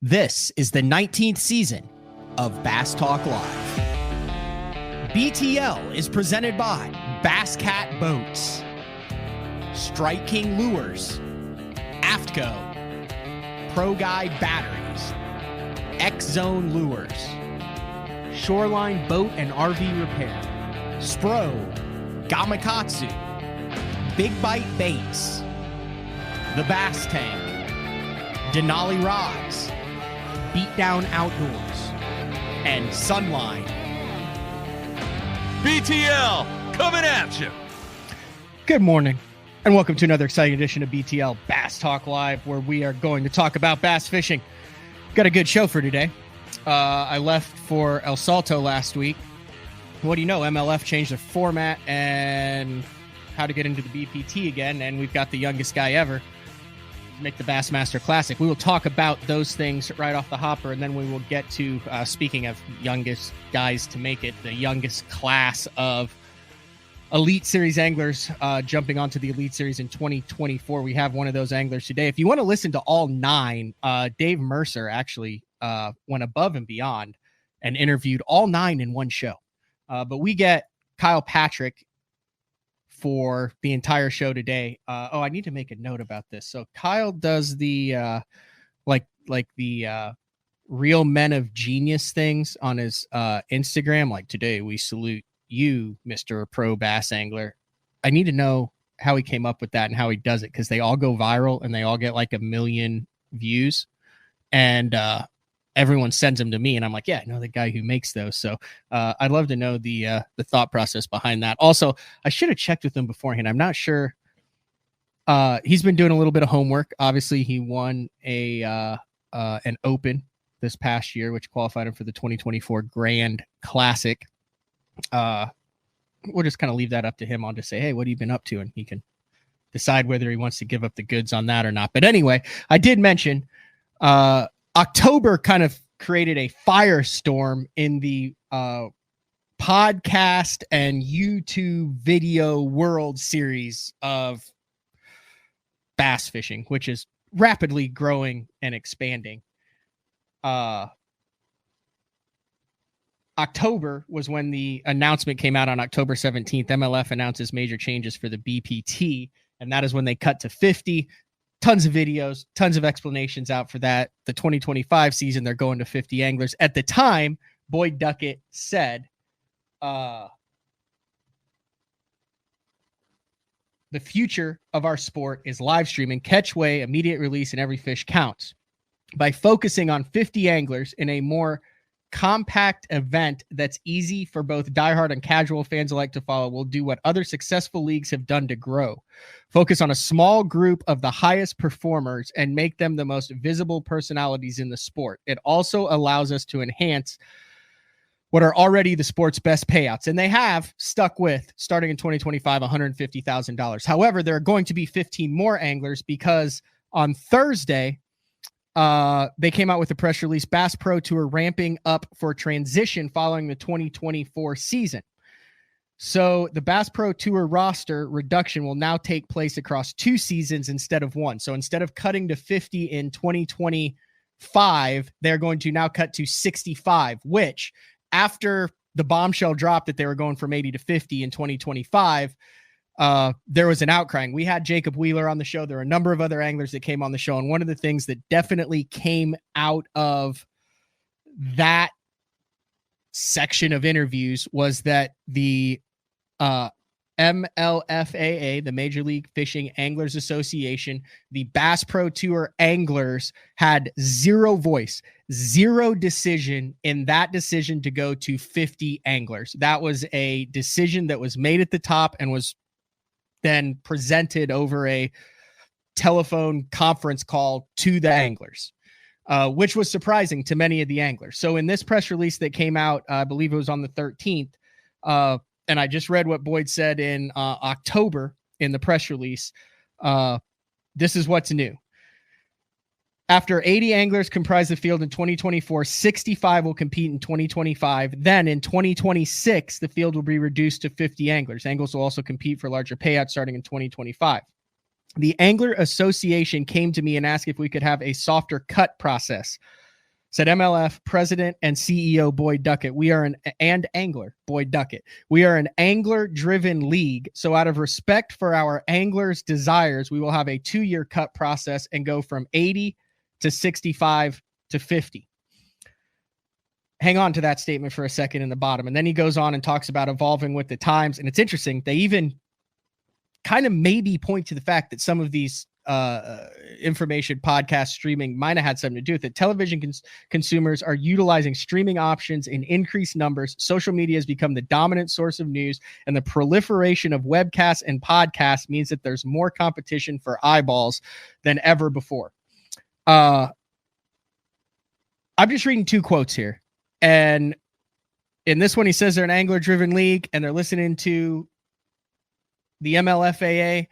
This is the 19th season of Bass Talk Live. BTL is presented by Bass Cat Boats, Strike King Lures, Aftco, Pro Guide Batteries, X-Zone Lures, Shoreline Boat and RV Repair, Spro, Gamakatsu, Big Bite Baits, The Bass Tank, Denali Rods, Beatdown Outdoors, and Sunline. BTL coming at you. Good morning, and welcome to another exciting edition of BTL Bass Talk Live, where we are going to talk about bass fishing. Got a good show for today. I left for El Salto last week. What do you know? MLF changed the format and how to get into the BPT again, and we've got the youngest guy ever make the Bassmaster Classic. We will talk about those things right off the hopper, and then we will get to, speaking of youngest guys to make it, the youngest class of Elite Series anglers jumping onto the Elite Series in 2024. We have one of those anglers today. If you want to listen to all nine, Dave Mercer actually went above and beyond and interviewed all nine in one show. But we get Kyle Patrick for the entire show today. I need to make a note about this. So Kyle does the like the Real Men of Genius things on his Instagram. Like, today we salute you, Mr. Pro Bass Angler. I need to know how he came up with that and how he does it, because they all go viral and they all get like 1 million views, and everyone sends them to me, and I'm like, yeah, I know the guy who makes those. So I'd love to know the thought process behind that. Also, I should have checked with him beforehand. I'm not sure. He's been doing a little bit of homework. Obviously, he won an Open this past year, which qualified him for the 2024 Grand Classic. We'll just kind of leave that up to him. I'll just say, hey, what have you been up to? And he can decide whether he wants to give up the goods on that or not. But anyway, I did mention October kind of created a firestorm in the podcast and YouTube video world series of bass fishing, which is rapidly growing and expanding. October was when the announcement came out on October 17th. MLF announces major changes for the BPT, and that is when they cut to 50. Tons of videos, tons of explanations out for that. The 2025 season, they're going to 50 anglers. At the time, Boyd Duckett said, the future of our sport is live streaming, catch, weigh, immediate release, and every fish counts. By focusing on 50 anglers in a more compact event that's easy for both diehard and casual fans alike to follow, will do what other successful leagues have done to grow. Focus on a small group of the highest performers and make them the most visible personalities in the sport. It also allows us to enhance what are already the sport's best payouts. And they have stuck with, starting in 2025, $150,000. However, there are going to be 15 more anglers, because on Thursday, they came out with a press release, Bass Pro Tour ramping up for transition following the 2024 season. So the Bass Pro Tour roster reduction will now take place across 2 seasons instead of 1. So instead of cutting to 50 in 2025, they're going to now cut to 65, which, after the bombshell drop that they were going from 80 to 50 in 2025, there was an outcrying. We had Jacob Wheeler on the show. There were a number of other anglers that came on the show. And one of the things that definitely came out of that section of interviews was that the MLFAA, the Major League Fishing Anglers Association, the Bass Pro Tour anglers had zero voice, zero decision in that decision to go to 50 anglers. That was a decision that was made at the top and was then presented over a telephone conference call to the anglers, which was surprising to many of the anglers. So in this press release that came out, I believe it was on the 13th, and I just read what Boyd said in October in the press release. This is what's new. After 80 anglers comprise the field in 2024, 65 will compete in 2025. Then in 2026, the field will be reduced to 50 anglers. Anglers will also compete for larger payouts starting in 2025. The Angler Association came to me and asked if we could have a softer cut process. Said MLF president and CEO Boyd Duckett. And angler Boyd Duckett. We are an angler-driven league. So out of respect for our anglers' desires, we will have a 2-year cut process and go from 80 to 65 to 50. Hang on to that statement for a second in the bottom. And then he goes on and talks about evolving with the times. And it's interesting. They even kind of maybe point to the fact that some of these information podcast streaming might have had something to do with it. Television consumers are utilizing streaming options in increased numbers. Social media has become the dominant source of news, and the proliferation of webcasts and podcasts means that there's more competition for eyeballs than ever before. I'm just reading 2 quotes here. And in this one, he says they're an angler-driven league and they're listening to the MLFAA.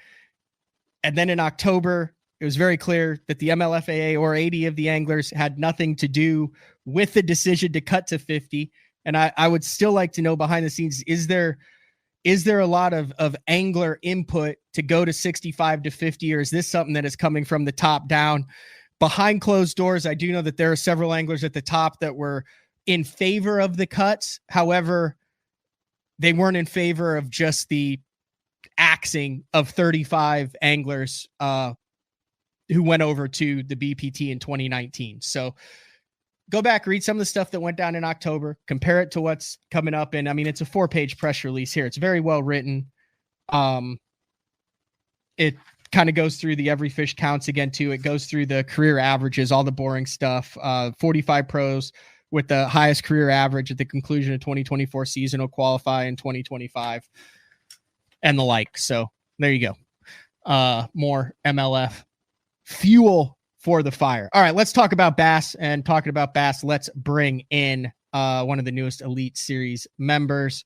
And then in October, it was very clear that the MLFAA or 80 of the anglers had nothing to do with the decision to cut to 50. And I would still like to know behind the scenes, is there a lot of angler input to go to 65 to 50, or is this something that is coming from the top down? Behind closed doors, I do know that there are several anglers at the top that were in favor of the cuts. However, they weren't in favor of just the axing of 35 anglers who went over to the BPT in 2019. So go back, read some of the stuff that went down in October, compare it to what's coming up. And I mean, it's a 4-page press release here. It's very well written. It kind of goes through the every fish counts again too. It goes through the career averages, all the boring stuff. 45 pros with the highest career average at the conclusion of 2024 season will qualify in 2025 and the like. So there you go. More MLF fuel for the fire. All right, let's talk about bass, and talking about bass, let's bring in one of the newest Elite Series members,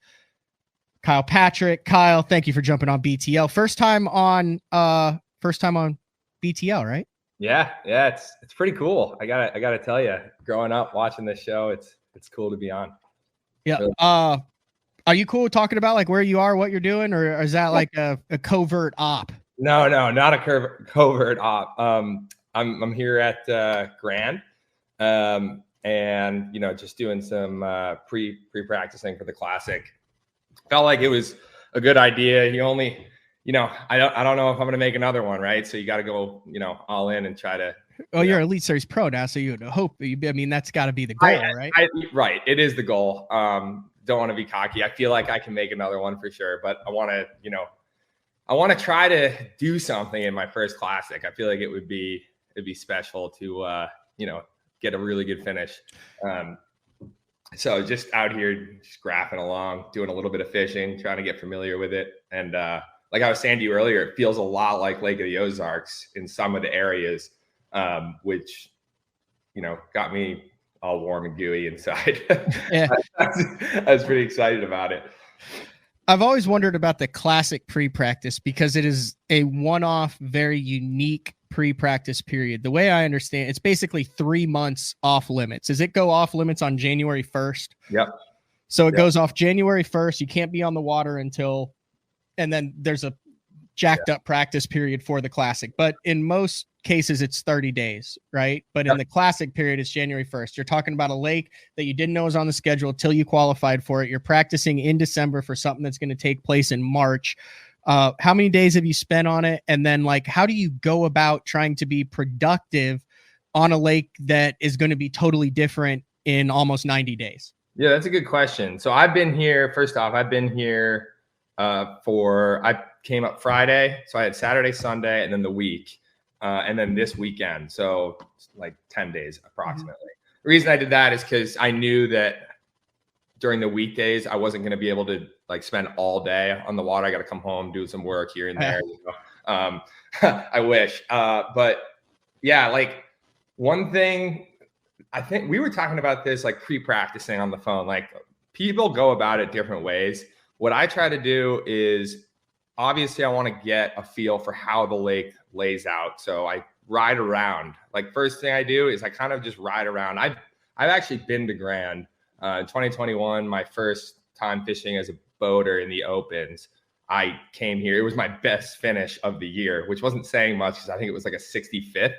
Kyle Patrick. Kyle, thank you for jumping on BTL. First time on BTL, right? Yeah, it's pretty cool. I gotta tell you, growing up watching this show, it's cool to be on. Yeah. Really. Are you cool talking about like where you are, what you're doing, or is that like a covert op? No, not a covert op. I'm here at Grand, and just doing some pre-practicing for the Classic. Felt like it was a good idea. You only, I don't know if I'm gonna make another one, right? So you got to go, all in and try to. Oh, you're Elite Series Pro now, so you would hope. That's got to be the goal, right? Right, it is the goal. Don't want to be cocky. I feel like I can make another one for sure, but I want to try to do something in my first Classic. I feel like it'd be special to get a really good finish. So just out here, just graphing along, doing a little bit of fishing, trying to get familiar with it. And like I was saying to you earlier, it feels a lot like Lake of the Ozarks in some of the areas, which got me all warm and gooey inside. Yeah. I was pretty excited about it. I've always wondered about the Classic pre-practice because it is a one-off, very unique pre-practice period. The way I understand, it's basically 3 months off limits. Does it go off limits on January 1st? Yep. So it goes off January 1st. You can't be on the water until, and then there's a jacked up practice period for the Classic. But in most cases, it's 30 days, right? But in the Classic period, it's January 1st. You're talking about a lake that you didn't know was on the schedule till you qualified for it. You're practicing in December for something that's going to take place in March. How many days have you spent on it? And then how do you go about trying to be productive on a lake that is going to be totally different in almost 90 days? Yeah, that's a good question. So I came up Friday. So I had Saturday, Sunday, and then the week. And then this weekend. So like 10 days approximately. Mm-hmm. The reason I did that is because I knew that during the weekdays, I wasn't going to be able to spend all day on the water. I got to come home, do some work here and there. I wish. But yeah, one thing, I think we were talking about this, pre-practicing on the phone, people go about it different ways. What I try to do is, obviously I want to get a feel for how the lake lays out. So I ride around. First thing I do is I kind of just ride around. I've actually been to Grand in 2021, my first time fishing as a boater in the opens. I came here. It was my best finish of the year, which wasn't saying much because I think it was a 65th.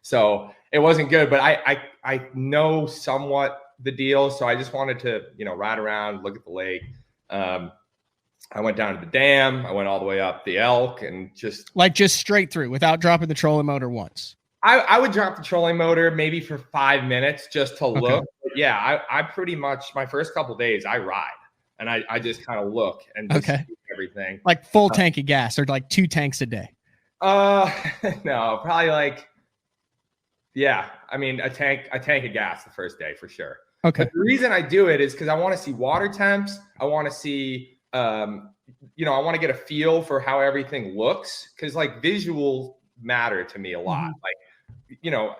So it wasn't good, but I know somewhat the deal. So I just wanted to, ride around, look at the lake. I went down to the dam. I went all the way up the Elk and just straight through without dropping the trolling motor once. I would drop the trolling motor maybe for 5 minutes just to look. But yeah, I pretty much my first couple of days I ride and I just kind of look and just see everything. Like full tank of gas or like 2 tanks a day. No, probably like, yeah. I mean, a tank of gas the first day for sure. Okay. But the reason I do it is because I want to see water temps. I want to see, I want to get a feel for how everything looks because like visual matter to me a lot. Mm-hmm. Like,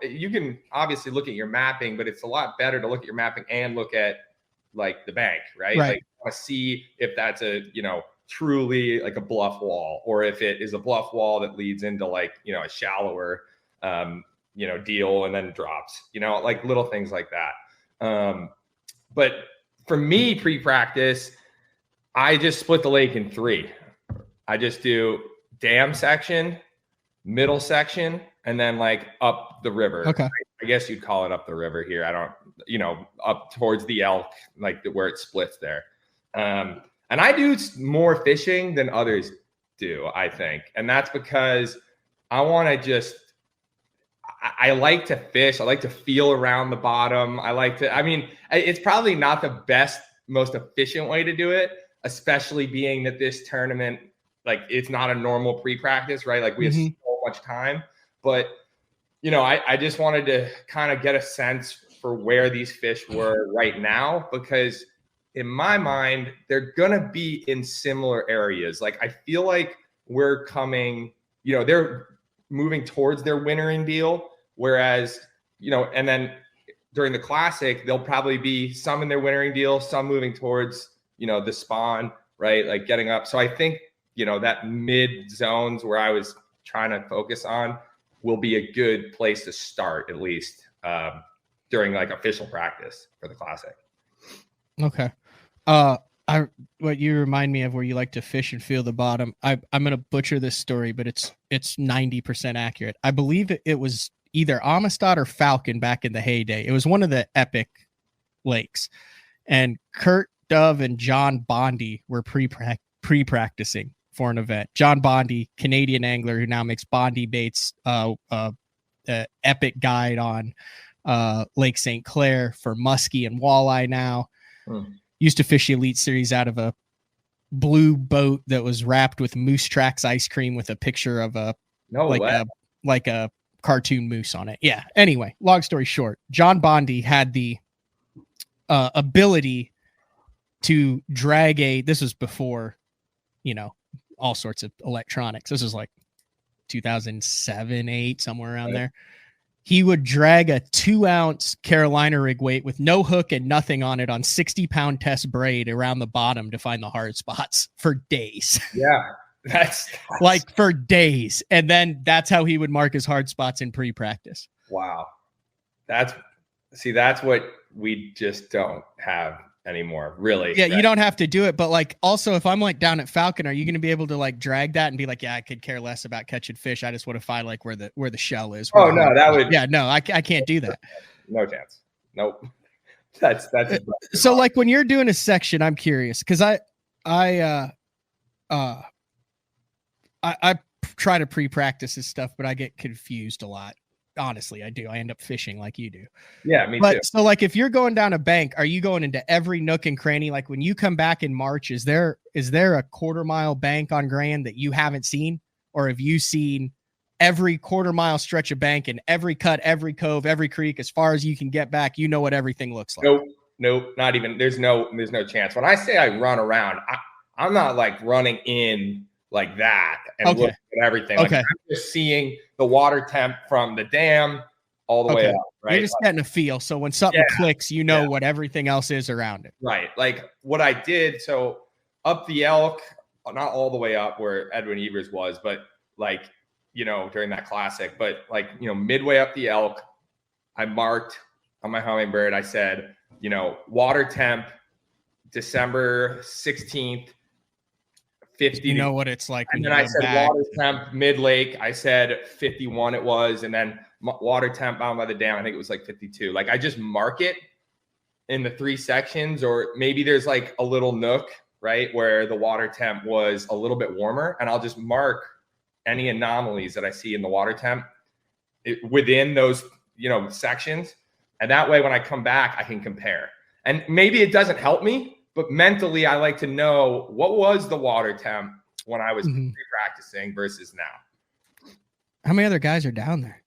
you can obviously look at your mapping, but it's a lot better to look at your mapping and look at like the bank, right? Right. Like, I want to see if that's a, truly like a bluff wall or if it is a bluff wall that leads into like, a shallower, deal and then drops, like little things like that. But for me, pre-practice, I just split the lake in 3. I just do dam section, middle section, and then like up the river. Okay. I guess you'd call it up the river here. I don't, up towards the Elk, like where it splits there. And I do more fishing than others do, I think. And that's because I want to I like to fish. I like to feel around the bottom. It's probably not the best, most efficient way to do it, especially being that this tournament, like it's not a normal pre-practice, right? Like we have so much time, but I just wanted to kind of get a sense for where these fish were right now, because in my mind, they're going to be in similar areas. Like, I feel like we're coming, they're moving towards their wintering deal. Whereas, and then during the classic, there'll probably be some in their wintering deal, some moving towards, the spawn, right? Like getting up. So I think, that mid zones where I was trying to focus on will be a good place to start, at least during like official practice for the classic. Okay. What you remind me of where you like to fish and feel the bottom. I'm going to butcher this story, but it's 90% accurate. I believe it was either Amistad or Falcon back in the heyday. It was one of the epic lakes, and Kurt Dove and John Bondi were pre-practicing for an event. John Bondi, Canadian angler who now makes Bondi baits, epic guide on Lake St. Clair for muskie and walleye now. Used to fish the Elite Series out of a blue boat that was wrapped with Moose Tracks ice cream with a picture of a cartoon moose on it. Yeah. Anyway, long story short, John Bondi had the ability to drag this was before, all sorts of electronics. This was like 2007, 8, somewhere around there. He would drag a 2-ounce Carolina rig weight with no hook and nothing on it on 60-pound test braid around the bottom to find the hard spots for days. Yeah, that's like for days. And then that's how he would mark his hard spots in pre-practice. Wow. That's what we just don't have anymore, really. Yeah, you don't have to do it, but like also if I'm like down at Falcon, are you going to be able to like drag that and be like, yeah, I could care less about catching fish. I just want to find like where the shell is. Oh no, that would. Yeah, no, I can't do that. No chance. Nope. That's so like when you're doing a section, I'm curious because I try to pre-practice this stuff, but I get confused a lot. Honestly, I do. I end up fishing like you do. Yeah, me too. So like if you're going down a bank, are you going into every nook and cranny? Like when you come back in March, is there a quarter-mile bank on Grand that you haven't seen? Or have you seen every quarter-mile stretch of bank and every cut, every cove, every creek, as far as you can get back, you know what everything looks like? Nope, not even. There's no chance. When I say I run around, I'm not like running in like that and looking at everything. Like, I'm just seeing the water temp from the dam all the way up, right? You're just getting a feel. So when something clicks, you know what everything else is around it. Right. Like what I did, so up the Elk, not all the way up where Edwin Evers was, but like, during that classic, but like, midway up the Elk, I marked on my Hummingbird, I said, water temp, December 16th, 50. You know what it's like. And then I said water temp mid-lake. I said 51 it was. And then water temp bound by the dam, I think it was like 52. Like I just mark it in the 3 sections, or maybe there's like a little nook, right, where the water temp was a little bit warmer. And I'll just mark any anomalies that I see in the water temp within those, sections. And that way, when I come back, I can compare. And maybe it doesn't help me, but mentally, I like to know what was the water temp when I was practicing versus now. How many other guys are down there?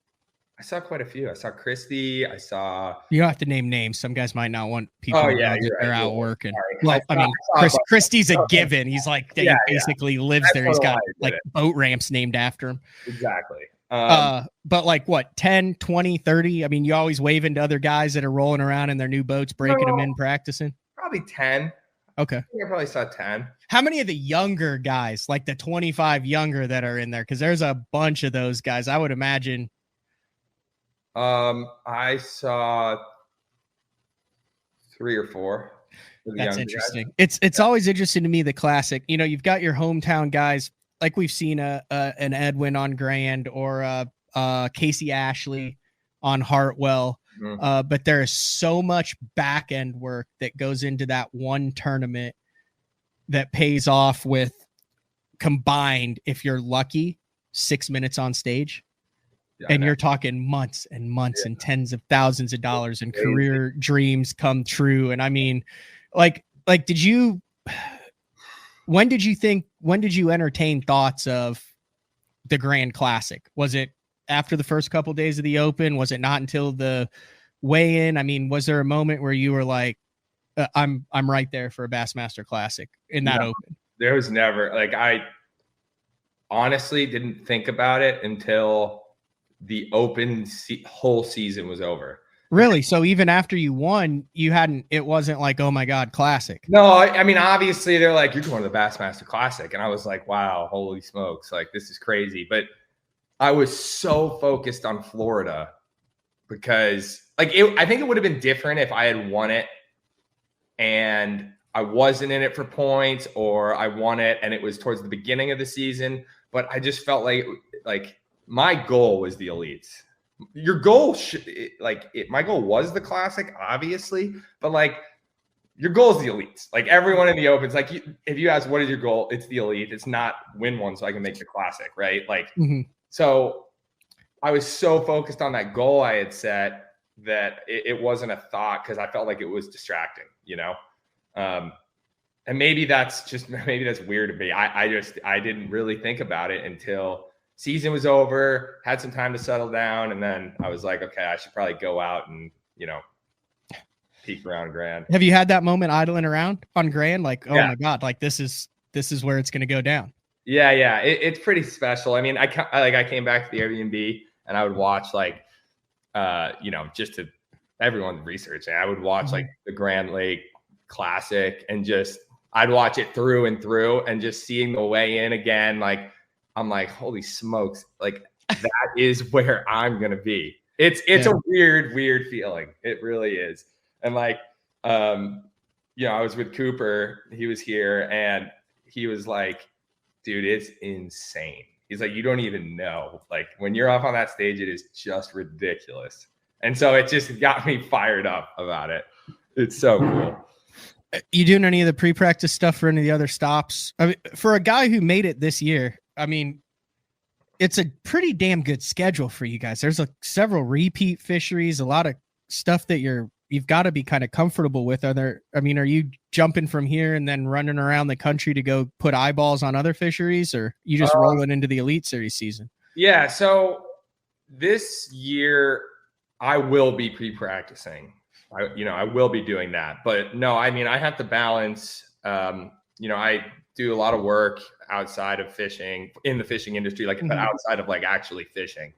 I saw quite a few. I saw Christy. I saw. You don't have to name names. Some guys might not want people to know that they're out working. Sorry. Well, Christy's a given. He's like, he basically lives there. He's got like boat ramps named after him. Exactly. But like what, 10, 20, 30? I mean, you always wave into other guys that are rolling around in their new boats, breaking them in, practicing? Probably 10. Okay. I probably saw 10. How many of the younger guys, like the 25 younger that are in there? Because there's a bunch of those guys, I would imagine. I saw 3 or 4. That's interesting. Guys. It's always interesting to me, the classic. You've got your hometown guys, like we've seen an Edwin on Grand or Casey Ashley on Hartwell. But there is so much back end work that goes into that one tournament that pays off with combined, if you're lucky, 6 minutes on stage. And you're talking months and months and tens of thousands of dollars and career dreams come true. And I mean, like, when did you entertain thoughts of the Grand Classic? Was it after the first couple of days of the Open? Was it not until the weigh-in? I mean, was there a moment where you were like, I'm right there for a Bassmaster Classic in that Open? There was never, like, I honestly didn't think about it until the Open whole season was over. Really? So even after you won, it wasn't like, oh my God, Classic. No, I mean, obviously they're like, you're going to the Bassmaster Classic. And I was like, wow, holy smokes. Like, this is crazy. But I was so focused on Florida because like, I think it would have been different if I had won it and I wasn't in it for points, or I won it and it was towards the beginning of the season. But I just felt like my goal was the elites. Your goal my goal was the Classic, obviously, but like your goal is the elites. Like everyone in the Opens, like if you ask what is your goal, it's the elite. It's not win one so I can make the Classic, right? Like so I was so focused on that goal I had set that it wasn't a thought, because I felt like it was distracting, and maybe that's weird to me. I didn't really think about it until season was over, had some time to settle down, and then I was like, okay, I should probably go out and peek around Grand. Have you had that moment idling around on Grand, like, oh my God, like this is where it's going to go down? Yeah, it's pretty special. I mean, I came back to the Airbnb and I would watch just to everyone's research. I would watch like the Grand Lake Classic and I'd watch it through and through, and just seeing the weigh in again, like. I'm like, holy smokes, like that is where I'm going to be. It's a weird feeling. It really is. And like, I was with Cooper, he was here, and he was like, dude, it's insane. He's like, you don't even know. Like when you're up on that stage, it is just ridiculous. And so it just got me fired up about it. It's so cool. You doing any of the pre-practice stuff for any of the other stops? I mean, for a guy who made it this year, I mean, it's a pretty damn good schedule for you guys. There's several repeat fisheries, a lot of stuff that you've got to be kind of comfortable with. Are you jumping from here and then running around the country to go put eyeballs on other fisheries, or you just rolling into the Elite Series season? Yeah. So this year I will be pre-practicing. I will be doing that, but no, I mean, I have to balance, I do a lot of work outside of fishing, in the fishing industry, but outside of like actually fishing.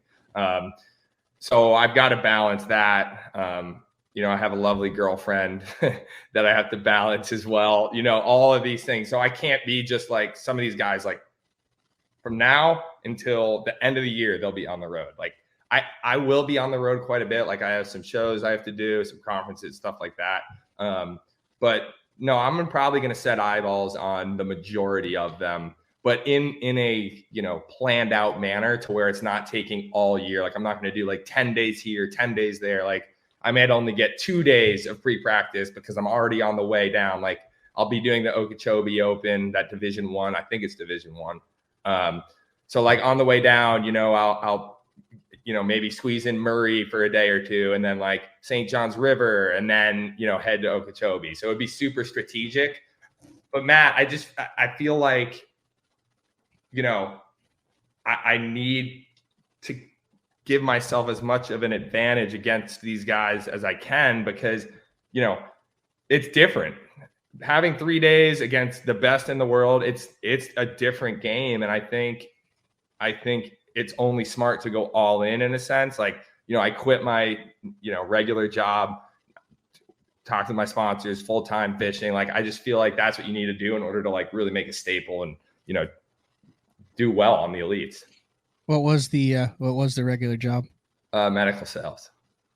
So I've got to balance that. I have a lovely girlfriend that I have to balance as well, all of these things. So I can't be just like some of these guys, like from now until the end of the year, they'll be on the road. Like I will be on the road quite a bit. Like I have some shows I have to do, some conferences, stuff like that. But no, I'm probably going to set eyeballs on the majority of them but in a, planned out manner to where it's not taking all year. Like I'm not going to do like 10 days here, 10 days there. Like I might only get 2 days of pre-practice because I'm already on the way down. Like I'll be doing the Okeechobee Open, that Division 1. I think it's Division 1. So like on the way down, I'll maybe squeeze in Murray for a day or two, and then like St. John's River, and then, head to Okeechobee. So it'd be super strategic. But Matt, I feel like, I need to give myself as much of an advantage against these guys as I can, because, it's different. Having 3 days against the best in the world, it's a different game. And I think it's only smart to go all in a sense. Like, I quit my, regular job, talk to my sponsors, full-time fishing. Like, I just feel like that's what you need to do in order to like really make a staple and, do well on the elites. What was the regular job? Medical sales.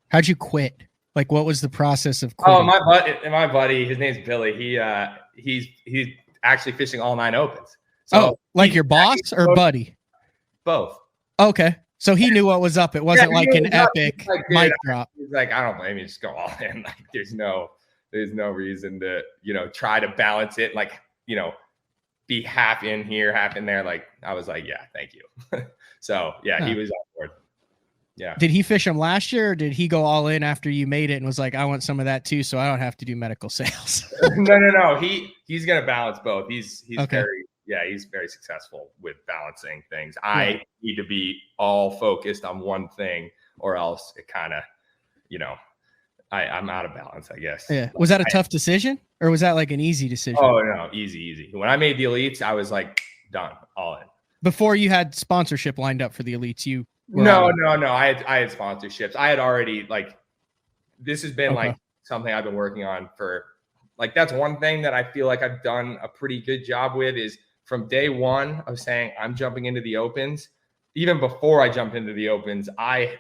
How'd you quit? Like, what was the process of quitting? Oh, my buddy, his name's Billy. He's actually fishing all 9 opens. So like your boss or buddy? Both. Okay. So he knew what was up. It wasn't like an epic mic drop. He's like, I don't blame you. Just go all in. Like, there's no reason to, try to balance it. Like, be half in here, half in there. Like, I was like, yeah, thank you. So yeah, He was on board. Yeah. Did he fish them last year, or did he go all in after you made it and was like, I want some of that too, so I don't have to do medical sales? No. He's gonna balance both. He's okay. He's very successful with balancing things. I need to be all focused on one thing, or else it kind of, I'm out of balance, I guess. Yeah. Was that a tough decision, or was that like an easy decision? Oh no, easy. When I made the elites, I was like done, all in. Before you had sponsorship lined up for the elites, you were No. I had sponsorships. I had already this has been like something I've been working on for that's one thing that I feel like I've done a pretty good job with, is from day one of saying I'm jumping into the opens. Even before I jumped into the opens, I've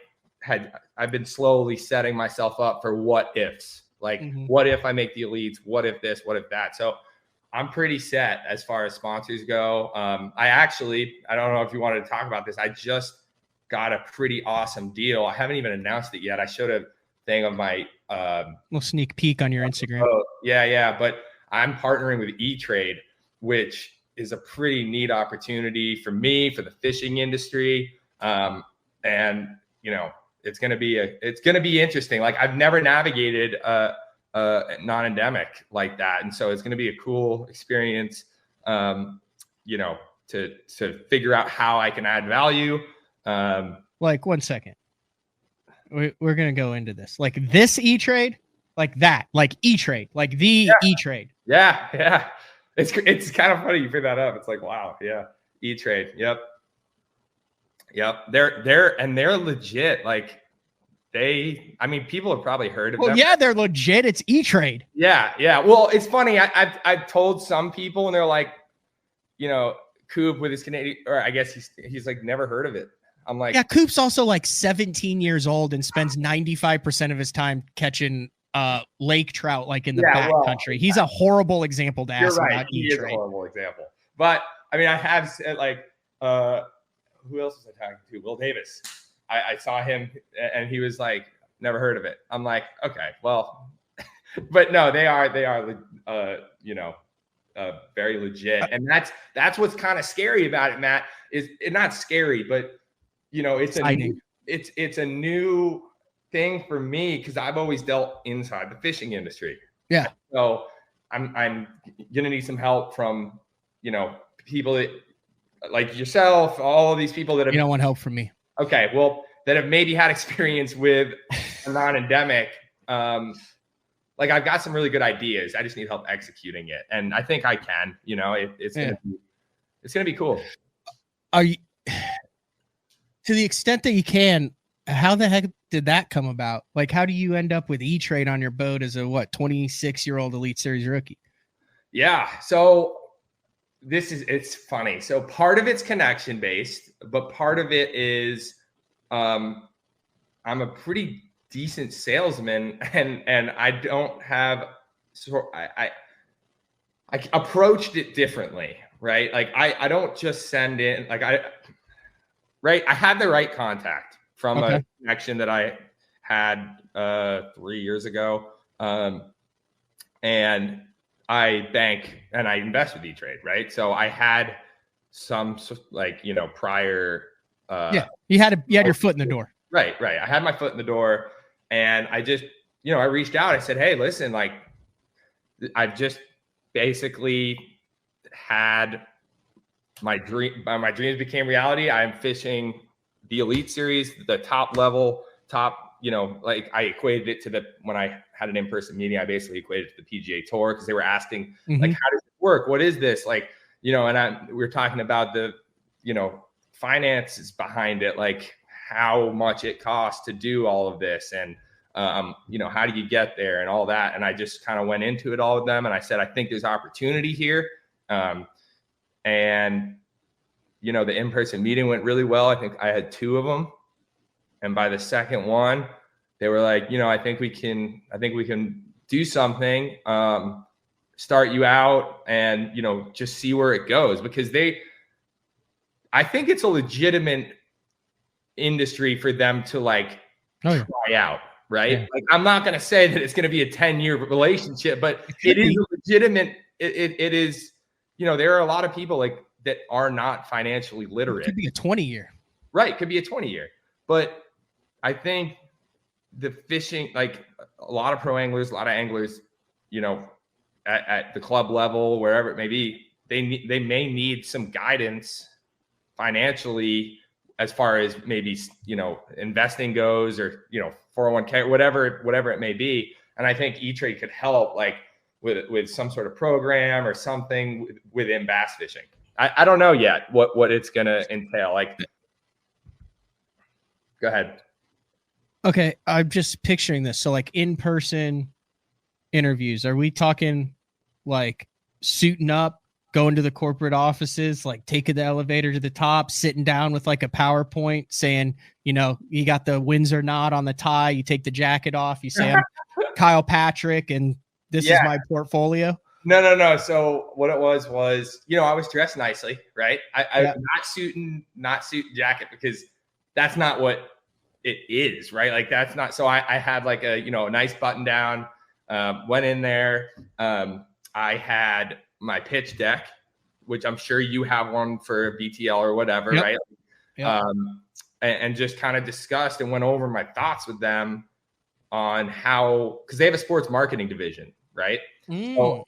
been slowly setting myself up for what ifs. Like, what if I make the elites? What if this? What if that? So I'm pretty set as far as sponsors go. I don't know if you wanted to talk about this. I just got a pretty awesome deal. I haven't even announced it yet. I showed a thing of my little sneak peek on your Instagram. Yeah. But I'm partnering with E-Trade, which is a pretty neat opportunity for me, for the fishing industry. And it's going to be interesting. Like, I've never navigated a non-endemic like that. And so it's going to be a cool experience, to figure out how I can add value. Like, 1 second. We're going to go into this. Like this E-Trade, like that, like E-Trade, like the E-Trade. Yeah. It's kind of funny you figure that up. It's like, wow. Yeah. E-Trade. Yep. They're legit. Like, people have probably heard of them. Well, yeah, they're legit. It's E-Trade. Yeah. Well, it's funny. I've told some people, and they're like, Coop with his Canadian, or I guess he's like never heard of it. I'm like, yeah, Coop's also like 17 years old and spends 95% of his time catching lake trout, like in the backcountry. He's a horrible example to ask about E-Trade. He is a horrible example. But I have said, like, who else was I talking to? Will Davis. I saw him and he was like, never heard of it. I'm like, okay, well, but no, they are, very legit. And that's what's kind of scary about it, Matt, is it not scary, but it's a new thing for me, because I've always dealt inside the fishing industry. Yeah. So I'm gonna need some help from, people that, like yourself, all of these people that have. You don't want help from me. Okay, well, that have maybe had experience with a non-endemic. Like, I've got some really good ideas. I just need help executing it, and I think I can. It's gonna be cool. Are you, to the extent that you can? How the heck did that come about? Like, how do you end up with E-Trade on your boat as a 26-year-old Elite Series rookie? Yeah, so it's funny. So part of it's connection based, but part of it is I'm a pretty decent salesman, and I don't have, I approached it differently, right? Like I don't just send in like I had the right contact from a connection that I had 3 years ago. And I bank and I invest with E-Trade, right? So I had some like, prior. You had your foot in the door. Right. I had my foot in the door, and I just, I reached out. I said, hey, listen, like I've just basically had my dreams became reality. I'm fishing the Elite Series, the top level, like I equated it to when I had an in-person meeting, I basically equated it to the PGA Tour because they were asking, like, how does it work? What is this? Like, and we were talking about the, finances behind it, like how much it costs to do all of this. And, how do you get there and all that? And I just kind of went into it all with them. And I said, I think there's opportunity here. And, the in-person meeting went really well. I think I had 2 of them. And by the second one, they were like, I think we can do something, start you out and, just see where it goes, because I think it's a legitimate industry for them to like try out. Right. Yeah. Like, I'm not going to say that it's going to be a 10-year relationship, but it is a legitimate, it is, there are a lot of people like that are not financially literate. It could be a 20-year. Right. Could be a 20-year. But I think the fishing, like a lot of pro anglers, a lot of anglers, at the club level, wherever it may be, they may need some guidance financially as far as maybe, investing goes, or, 401k, whatever it may be. And I think E-Trade could help like with some sort of program or something within bass fishing. I don't know yet what it's going to entail. Like, go ahead. Okay. I'm just picturing this. So like in-person interviews, are we talking like suiting up, going to the corporate offices, like taking the elevator to the top, sitting down with like a PowerPoint saying, you got the Windsor knot on the tie, you take the jacket off, you say, I'm Kyle Patrick, and this is my portfolio? No. So what it was, I was dressed nicely, right? I not suit and jacket, because that's not what it is, right? Like that's not, so I had like a, a nice button down, went in there. I had my pitch deck, which I'm sure you have one for BTL or whatever, right? Yep. And just kind of discussed and went over my thoughts with them on how, because they have a sports marketing division, right? So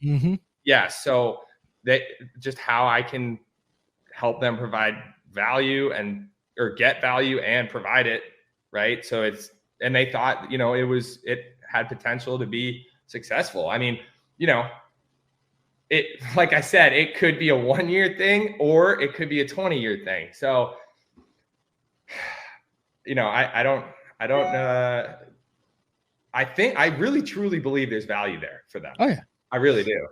they just how I can help them provide value or get value and provide it, right? So and they thought, it had potential to be successful. I mean, it, like I said, it could be a 1-year thing or it could be a 20-year thing. So, I really truly believe there's value there for them. Oh yeah. I really do.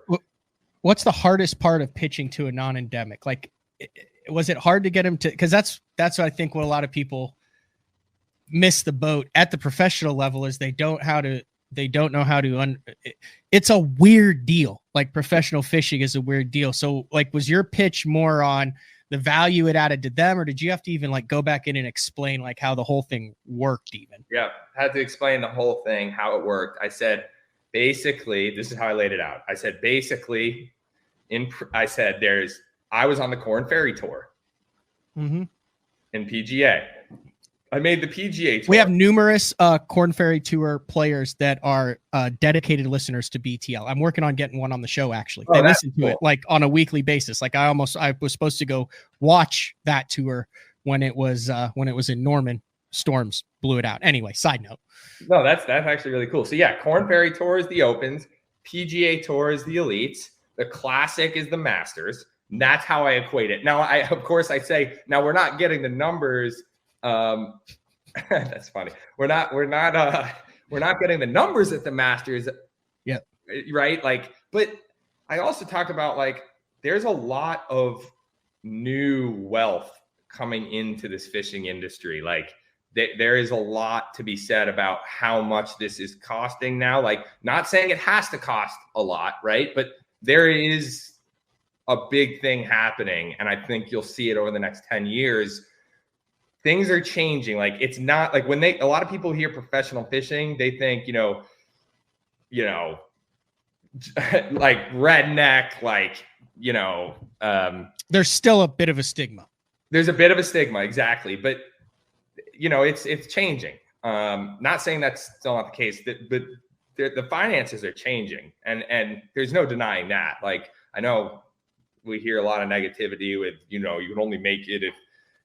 What's the hardest part of pitching to a non-endemic? Like, was it hard to get him to, because that's what I think what a lot of people miss the boat at the professional level is they don't know how to it's a weird deal. Like professional fishing is a weird deal. So like, was your pitch more on the value it added to them, or did you have to even like go back in and explain like how the whole thing worked even? Yeah. Had to explain the whole thing, how it worked. I said, basically, this is how I laid it out. I said, basically I was on the Corn Ferry Tour in PGA. I made the PGA Tour. We have numerous Corn Ferry Tour players that are dedicated listeners to BTL. I'm working on getting one on the show, actually. They listen to it like on a weekly basis. Like I was supposed to go watch that tour when it was in Norman. Storms blew it out. Anyway, side note. No, that's actually really cool. So yeah, Corn Ferry Tour is the Opens, PGA Tour is the Elites, the Classic is the Masters. And that's how I equate it. Now, I say, now we're not getting the numbers. That's funny. We're not getting the numbers at the Masters. Yeah. Right. Like, but I also talk about like, there's a lot of new wealth coming into this fishing industry. Like there is a lot to be said about how much this is costing now. Like, not saying it has to cost a lot, right? But there is a big thing happening. And I think you'll see it over the next 10 years. Things are changing. Like, it's not like when a lot of people hear professional fishing, they think, like redneck, like, there's still a bit of a stigma. There's a bit of a stigma. Exactly. But, it's changing. Not saying that's still not the case, but the finances are changing, and there's no denying that. Like, I know we hear a lot of negativity with, you can only make it if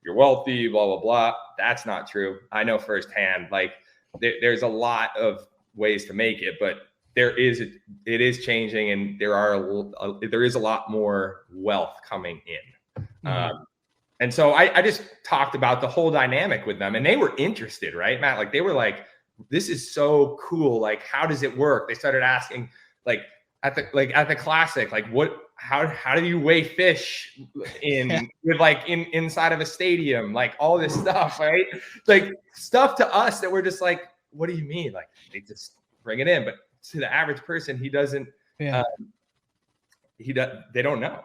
you're wealthy, blah, blah, blah. That's not true. I know firsthand, like there's a lot of ways to make it, but it is changing, and there is a lot more wealth coming in. Mm-hmm. And so I just talked about the whole dynamic with them, and they were interested, right, Matt? Like, they were like, this is so cool. Like, how does it work? They started asking, like at the classic, like, how do you weigh fish inside of a stadium? Like, all this stuff, right? Like, stuff to us that we're just like, what do you mean? Like, they just bring it in. But to the average person, he doesn't, they don't know.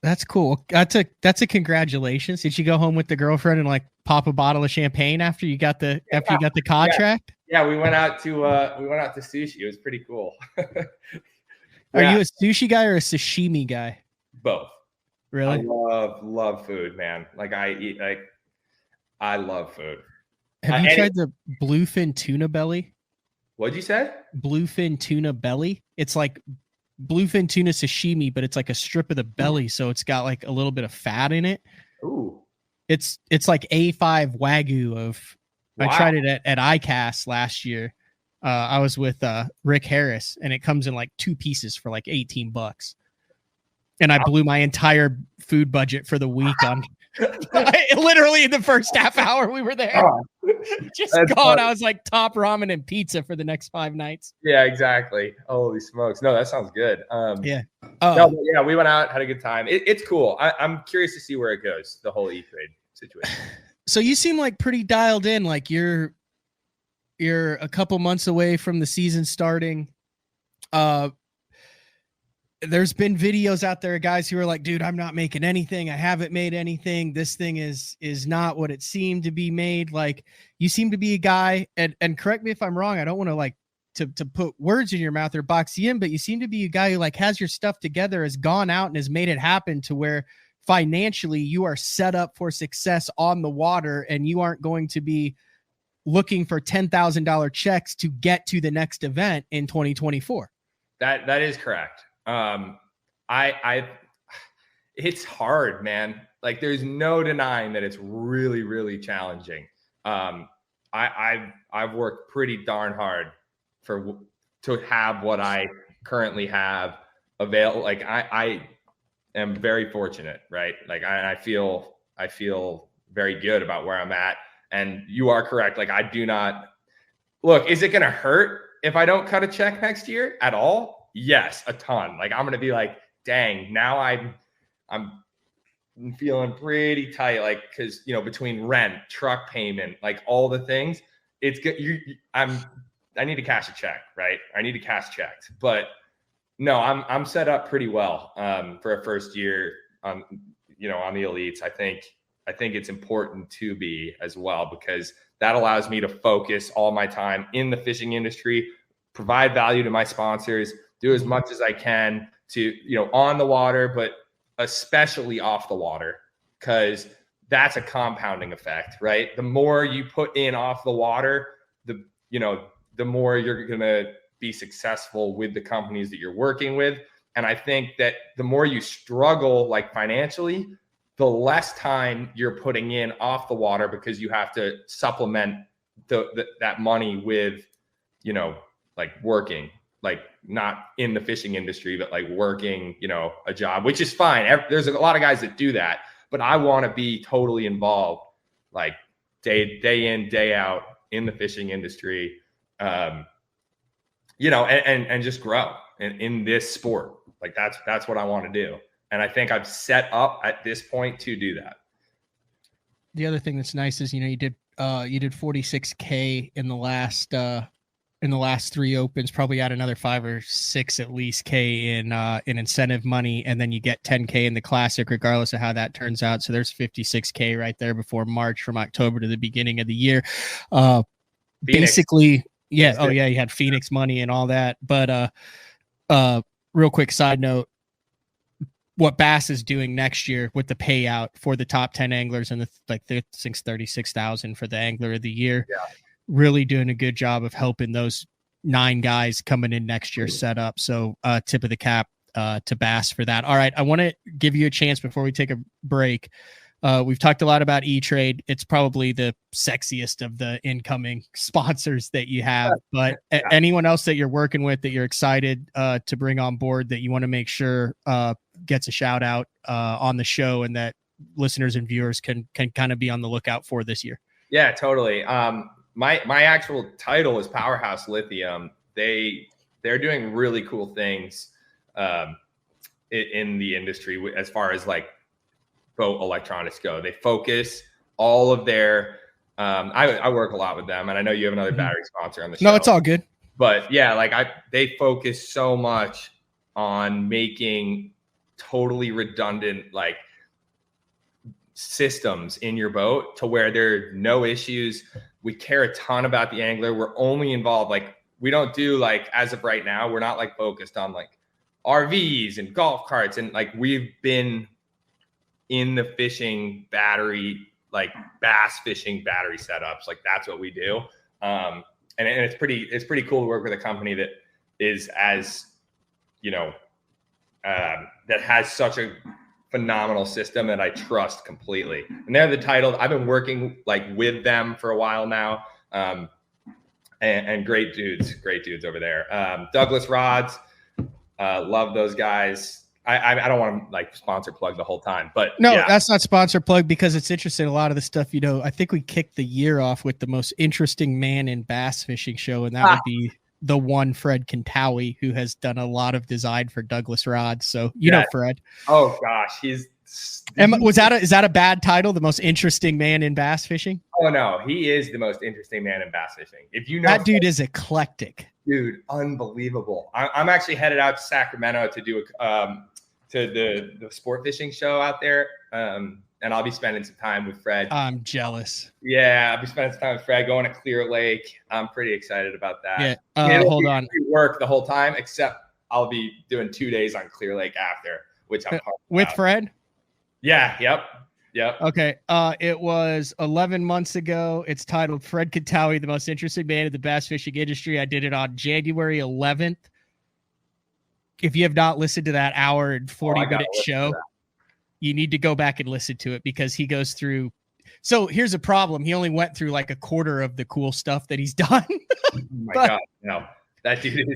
That's cool. That's a congratulations. Did you go home with the girlfriend and like pop a bottle of champagne after you got the contract? Yeah, we went out to sushi. It was pretty cool. Are you a sushi guy or a sashimi guy? Both. Really? I love food, man. Like, I love food. Have you tried the bluefin tuna belly? What'd you say? Bluefin tuna belly. It's like bluefin tuna sashimi, but it's like a strip of the belly, so it's got like a little bit of fat in it. Ooh. It's like A5 Wagyu of. Wow. I tried it at ICAST last year. I was with Rick Harris, and it comes in like 2 pieces for like $18. And I blew my entire food budget for the week on literally in the first half hour we were there. Just gone. Funny. I was like top ramen and pizza for the next 5 nights. Yeah, exactly. Holy smokes. No, that sounds good. Yeah. We went out, had a good time. It's cool. I'm curious to see where it goes, the whole E-Trade situation. So you seem like pretty dialed in. Like you're a couple months away from the season starting. There's been videos out there, guys who are like, dude, I'm not making anything. I haven't made anything. This thing is not what it seemed to be made. Like, you seem to be a guy, and correct me if I'm wrong. I don't want to like to put words in your mouth or box you in, but you seem to be a guy who like has your stuff together, has gone out and has made it happen to where financially you are set up for success on the water, and you aren't going to be looking for $10,000 checks to get to the next event in 2024. That is correct. It's hard, man. Like, there's no denying that it's really, really challenging. I've worked pretty darn hard to have what I currently have available. Like, I am very fortunate, right? Like, I feel very good about where I'm at. And you are correct. Like, I do not look, is it going to hurt if I don't cut a check next year at all? Yes, a ton. Like, I'm going to be like, dang, now I'm feeling pretty tight. Like, cause between rent, truck payment, like all the things, it's good. I need to cash a check, right? I need to cash checks, but no, I'm set up pretty well for a first year on the elites. I think it's important to be as well, because that allows me to focus all my time in the fishing industry, provide value to my sponsors, do as much as I can to, on the water, but especially off the water, because that's a compounding effect, right? The more you put in off the water, the more you're going to be successful with the companies that you're working with. And I think that the more you struggle, like financially, the less time you're putting in off the water, because you have to supplement that money with, like working, like not in the fishing industry, but like working, a job, which is fine. There's a lot of guys that do that, but I want to be totally involved, like day in, day out in the fishing industry, and just grow in this sport. Like that's what I want to do. And I think I've set up at this point to do that. The other thing that's nice is, you did 46K in the last in the last 3 opens, probably add another 5 or 6 at least K in incentive money, and then you get 10K in the classic, regardless of how that turns out. So there's 56K right there before March, from October to the beginning of the year. Basically, yeah. Oh yeah, you had Phoenix money and all that. But real quick side note, what Bass is doing next year with the payout for the top 10 anglers and the 36,000 for the angler of the year, really doing a good job of helping those 9 guys coming in next year set up. So tip of the cap to Bass for that. All right, I want to give you a chance before we take a break. We've talked a lot about E-Trade. It's probably the sexiest of the incoming sponsors that you have, but anyone else that you're working with that you're excited to bring on board that you want to make sure gets a shout out on the show, and that listeners and viewers can kind of be on the lookout for this year? Yeah, totally. My actual title is Powerhouse Lithium. They're doing really cool things in the industry as far as like boat electronics go. They focus all of their I work a lot with them, and I know you have another battery sponsor on the show. No, it's all good. But yeah, like they focus so much on making totally redundant like systems in your boat to where there are no issues. We care a ton about the angler. We're only involved, like we don't do like, as of right now, we're not like focused on like RVs and golf carts, and like we've been in the fishing battery, like bass fishing battery setups. Like that's what we do. And it's pretty cool to work with a company that is as, you know, that has such a phenomenal system that I trust completely. And they're the title. I've been working like with them for a while now. And great dudes over there. Douglas Rods, love those guys. I don't want to like sponsor plug the whole time, but no, that's not sponsor plug, because it's interesting. A lot of the stuff, you know, I think we kicked the year off with the most interesting man in bass fishing show, and that would be the one Fred Kintawi, who has done a lot of design for Douglas Rods. So you know Fred. Oh gosh, is that a bad title? The most interesting man in bass fishing? Oh no, he is the most interesting man in bass fishing. If you know that dude is eclectic. Dude, unbelievable. I'm actually headed out to Sacramento to do to the sport fishing show out there. And I'll be spending some time with Fred. I'm jealous. Yeah, I'll be spending some time with Fred, going to Clear Lake. I'm pretty excited about that. Yeah. Hold on. Work the whole time, except I'll be doing 2 days on Clear Lake after, which I'm with Fred. Yeah. Yep. Okay. It was 11 months ago. It's titled Fred Kintawi, the most interesting man in the bass fishing industry. I did it on January 11th. If you have not listened to that hour and 40-minute show, you need to go back and listen to it, because he goes through. So here's a problem. He only went through like a quarter of the cool stuff that he's done. Oh my God. No, that dude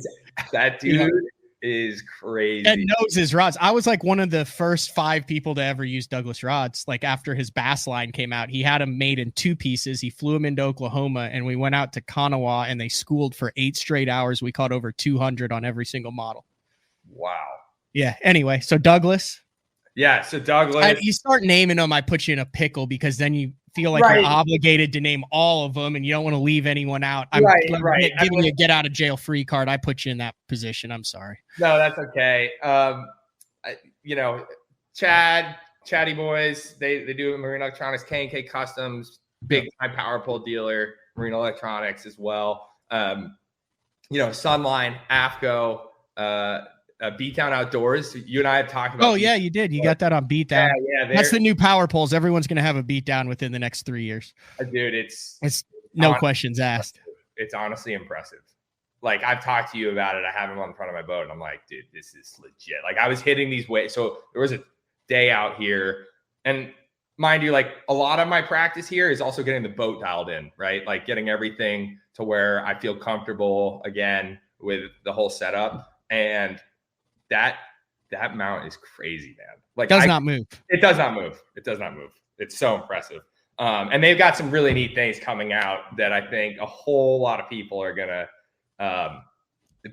is crazy. And knows his rods. I was like one of the first 5 people to ever use Douglas rods. Like after his bass line came out, he had them made in 2 pieces. He flew them into Oklahoma, and we went out to Kanawha, and they schooled for 8 straight hours. We caught over 200 on every single model. Wow. Yeah. Anyway, so Douglas. Yeah. So Douglas. You start naming them, I put you in a pickle, because then you feel like you're obligated to name all of them, and you don't want to leave anyone out. I'm giving you a get out of jail free card. I put you in that position. I'm sorry. No, that's okay. You know, Chatty Boys, they do Marine Electronics, K&K Customs, big time power pole dealer, Marine Electronics as well. You know, Sunline, AFCO, B-Town Outdoors. You and I have talked about. Oh yeah, you did. You got that on Beatdown. Yeah. That's the new power poles. Everyone's going to have a Beatdown within the next 3 years. Dude, it's no questions asked. It's honestly impressive. Like I've talked to you about it. I have them on the front of my boat, and I'm like, dude, this is legit. Like I was hitting these waves. So there was a day out here, and mind you, like a lot of my practice here is also getting the boat dialed in, right? Like getting everything to where I feel comfortable again with the whole setup. And that mount is crazy, man. Like It does not move. It does not move. It's so impressive. And they've got some really neat things coming out that I think a whole lot of people are gonna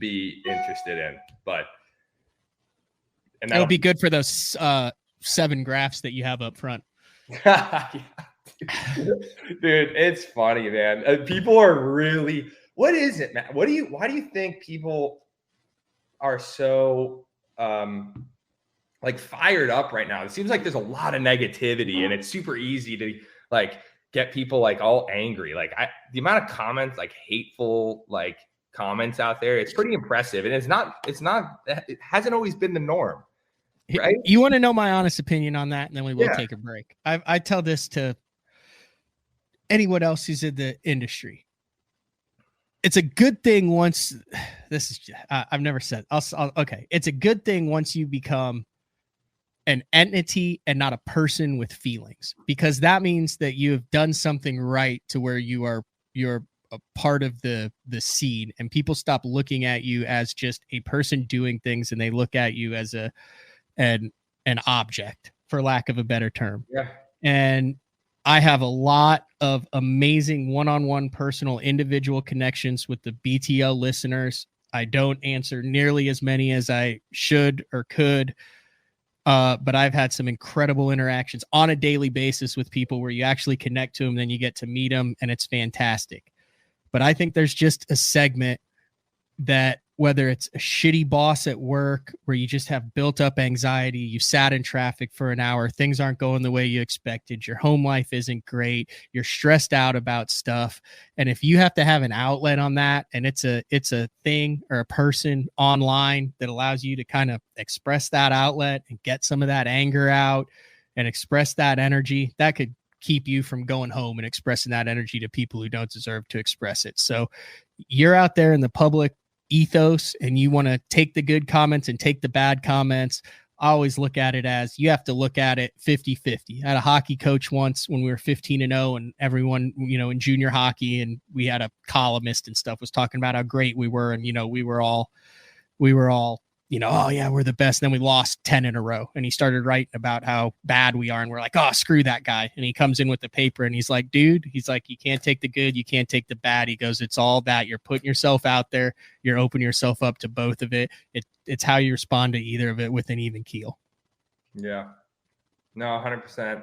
be interested in. But it'll be good for those 7 graphs that you have up front. Dude, it's funny, man. People are really what is it, man? Why do you think people are so like fired up right now? It seems like there's a lot of negativity, and it's super easy to like get people like all angry. Like the amount of comments, like hateful, like comments out there, it's pretty impressive. And it hasn't always been the norm. Right? You want to know my honest opinion on that, and then we will take a break. I tell this to anyone else who's in the industry. It's a good thing once this is I've never said okay. It's a good thing once you become an entity and not a person with feelings, because that means that you have done something right to where you're a part of the scene, and people stop looking at you as just a person doing things, and they look at you as an object, for lack of a better term. Yeah. And I have a lot of amazing one-on-one personal individual connections with the BTL listeners. I don't answer nearly as many as I should or could. But I've had some incredible interactions on a daily basis with people where you actually connect to them, then you get to meet them, and it's fantastic. But I think there's just a segment that, whether it's a shitty boss at work where you just have built up anxiety, you sat in traffic for an hour, things aren't going the way you expected, your home life isn't great, you're stressed out about stuff. And if you have to have an outlet on that, and it's a thing or a person online that allows you to kind of express that outlet and get some of that anger out and express that energy, that could keep you from going home and expressing that energy to people who don't deserve to express it. So you're out there in the public ethos and you want to take the good comments and take the bad comments. I always look at it as you have to look at it 50-50. I had a hockey coach once when we were 15-0, and everyone, in junior hockey, and we had a columnist and stuff, was talking about how great we were. And, we were all, oh yeah, we're the best. And then we lost 10 in a row. And he started writing about how bad we are. And we're like, oh, screw that guy. And he comes in with the paper and he's like, dude, you can't take the good, you can't take the bad. He goes, it's all that. You're putting yourself out there. You're opening yourself up to both of it. It's how you respond to either of it with an even keel. Yeah. No, 100%.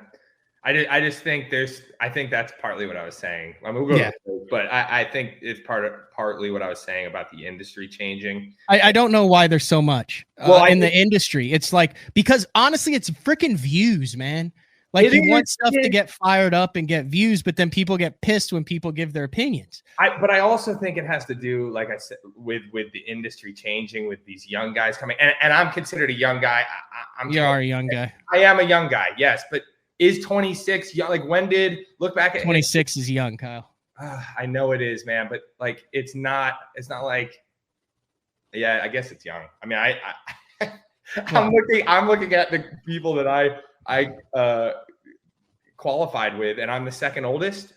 I just think I think that's partly what I was saying. We'll go but I think it's partly what I was saying about the industry changing. I don't know why there's so much in the industry. It's like, because honestly, it's freaking views, man. Like you want stuff to get fired up and get views, but then people get pissed when people give their opinions. But I also think it has to do, like I said, with the industry changing, with these young guys coming. And I'm considered a young guy. You are a young guy. I am a young guy, yes, but is 26 young? Like, when did look back at 26 is young, Kyle? I know it is, man, but like it's not like, yeah, I guess it's young. I mean, I'm looking at the people that I qualified with, and I'm the second oldest.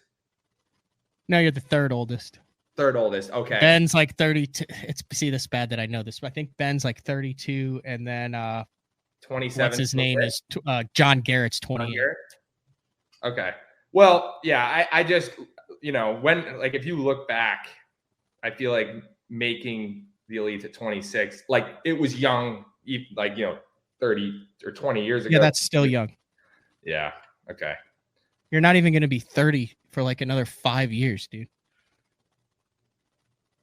No, you're the third oldest. Third oldest. Okay. Ben's like 32. This bad that I know this, but I think Ben's like 32, and then 27. What's his name is John Garrett's 28. Okay. Well, yeah, I just, when, like, if you look back, I feel like making the elite at 26, like it was young, like, 30 or 20 years ago. Yeah, that's still young. Yeah. Okay. You're not even going to be 30 for like another 5 years, dude.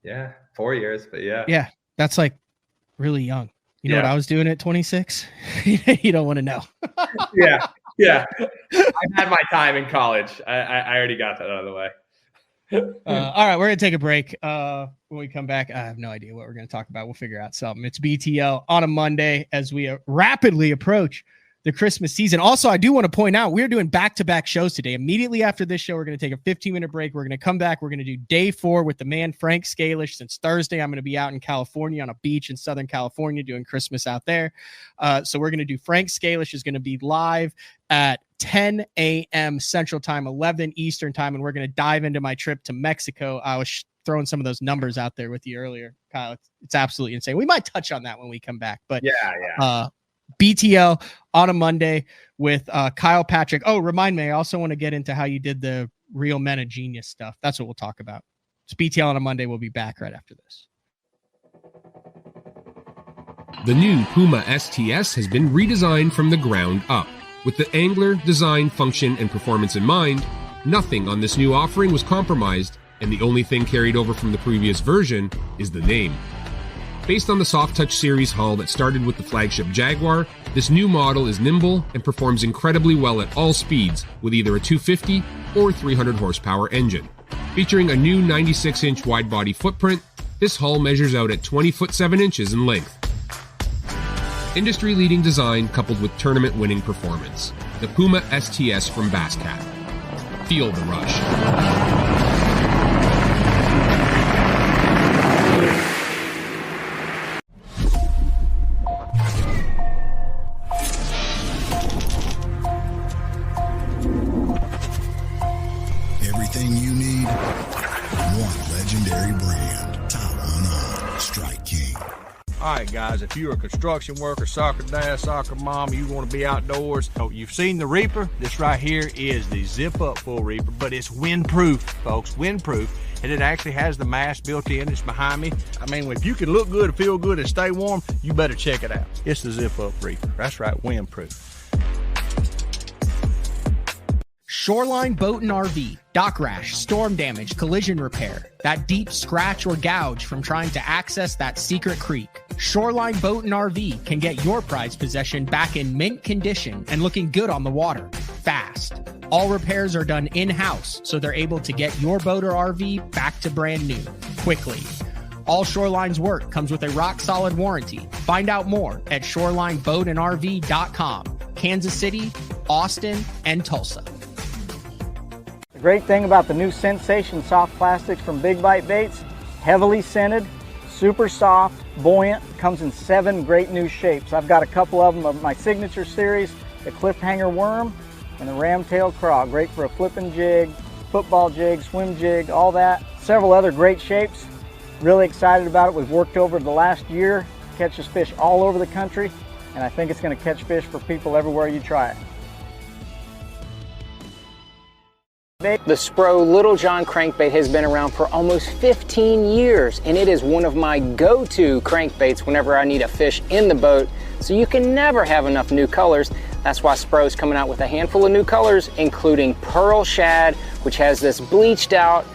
Yeah. 4 years, but yeah. Yeah. That's like really young. You know what I was doing at 26? You don't want to know. Yeah. I've had my time in college. I already got that out of the way. All right, we're going to take a break. When we come back, I have no idea what we're going to talk about. We'll figure out something. It's BTL on a Monday as we rapidly approach the Christmas season. Also, I do want to point out, we're doing back-to-back shows today. Immediately after this show, we're going to take a 15-minute break. We're going to come back. We're going to do day 4 with the man, Frank Scalish. Since Thursday, I'm going to be out in California on a beach in Southern California doing Christmas out there. So we're going to do Frank Scalish is going to be live at 10 a.m. Central Time, 11 Eastern Time, and we're going to dive into my trip to Mexico. I was throwing some of those numbers out there with you earlier, Kyle. It's absolutely insane. We might touch on that when we come back. But BTL on a Monday with Kyle Patrick. Oh, remind me, I also want to get into how you did the Real Men of Genius stuff. That's what we'll talk about. It's BTL on a Monday. We'll be back right after this. The new Puma STS has been redesigned from the ground up. With the angler, design, function, and performance in mind, nothing on this new offering was compromised, and the only thing carried over from the previous version is the name. Based on the Soft Touch series hull that started with the flagship Jaguar, this new model is nimble and performs incredibly well at all speeds with either a 250 or 300 horsepower engine. Featuring a new 96-inch wide-body footprint, this hull measures out at 20 foot 7 inches in length. Industry-leading design coupled with tournament-winning performance. The Puma STS from Basscat. Feel the rush. Everything you need, one legendary brand. Top one on Strike King. All right, guys, if you're a construction worker, soccer dad, soccer mom, you want to be outdoors, oh, you've seen the Reaper. This right here is the zip-up full Reaper, but it's windproof, folks, windproof. And it actually has the mast built in. It's behind me. I mean, if you can look good, feel good, and stay warm, you better check it out. It's the zip-up Reaper. That's right, windproof. Shoreline Boat and RV, dock rash, storm damage, collision repair, that deep scratch or gouge from trying to access that secret creek. Shoreline Boat and RV can get your prized possession back in mint condition and looking good on the water, fast. All repairs are done in-house, so they're able to get your boat or RV back to brand new, quickly. All Shoreline's work comes with a rock-solid warranty. Find out more at shorelineboatandrv.com, Kansas City, Austin, and Tulsa. The great thing about the new Sensation soft plastics from Big Bite Baits, heavily scented, super soft, buoyant, comes in 7 great new shapes. I've got a couple of them of my signature series, the cliffhanger worm and the ramtail craw, great for a flipping jig, football jig, swim jig, all that. Several other great shapes. Really excited about it. We've worked over the last year, catches fish all over the country, and I think it's going to catch fish for people everywhere you try it. The Spro Little John crankbait has been around for almost 15 years, and it is one of my go-to crankbaits whenever I need a fish in the boat, so you can never have enough new colors. That's why Spro is coming out with a handful of new colors, including Pearl Shad, which has this bleached out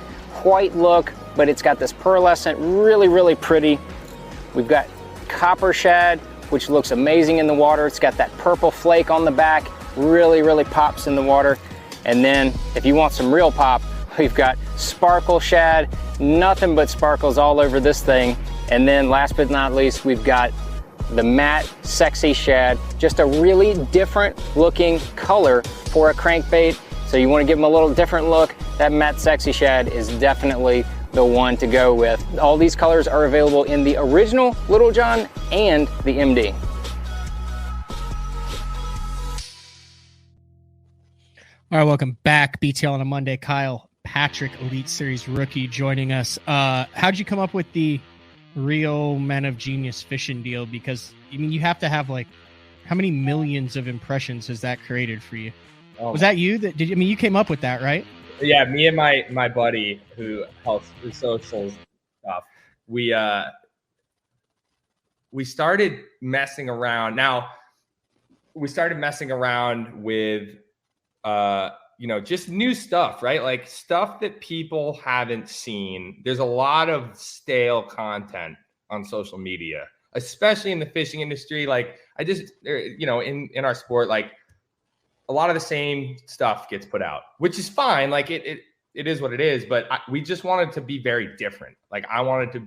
white look, but it's got this pearlescent, really pretty. We've got Copper Shad, which looks amazing in the water. It's got that purple flake on the back, really pops in the water. And then if you want some real pop, we've got Sparkle Shad, nothing but sparkles all over this thing. And then last but not least, we've got the matte Sexy Shad, just a really different looking color for a crankbait. So you want to give them a little different look, that matte Sexy Shad is definitely the one to go with. All these colors are available in the original Little John and the MD. All right, welcome back. BTL on a Monday. Kyle Patrick, Elite Series rookie, joining us. How'd you come up with the Real Men of Genius fishing deal? Because, I mean, you have to have, like, how many millions of impressions has that created for you? Oh, was that you? You came up with that, right? Yeah, me and my buddy who helps with social stuff, we started messing around. Now, we started messing around with just new stuff, right? Like stuff that people haven't seen. There's a lot of stale content on social media, especially in the fishing industry. Like in our sport, like a lot of the same stuff gets put out, which is fine. Like it is what it is, but we just wanted to be very different. Like I wanted to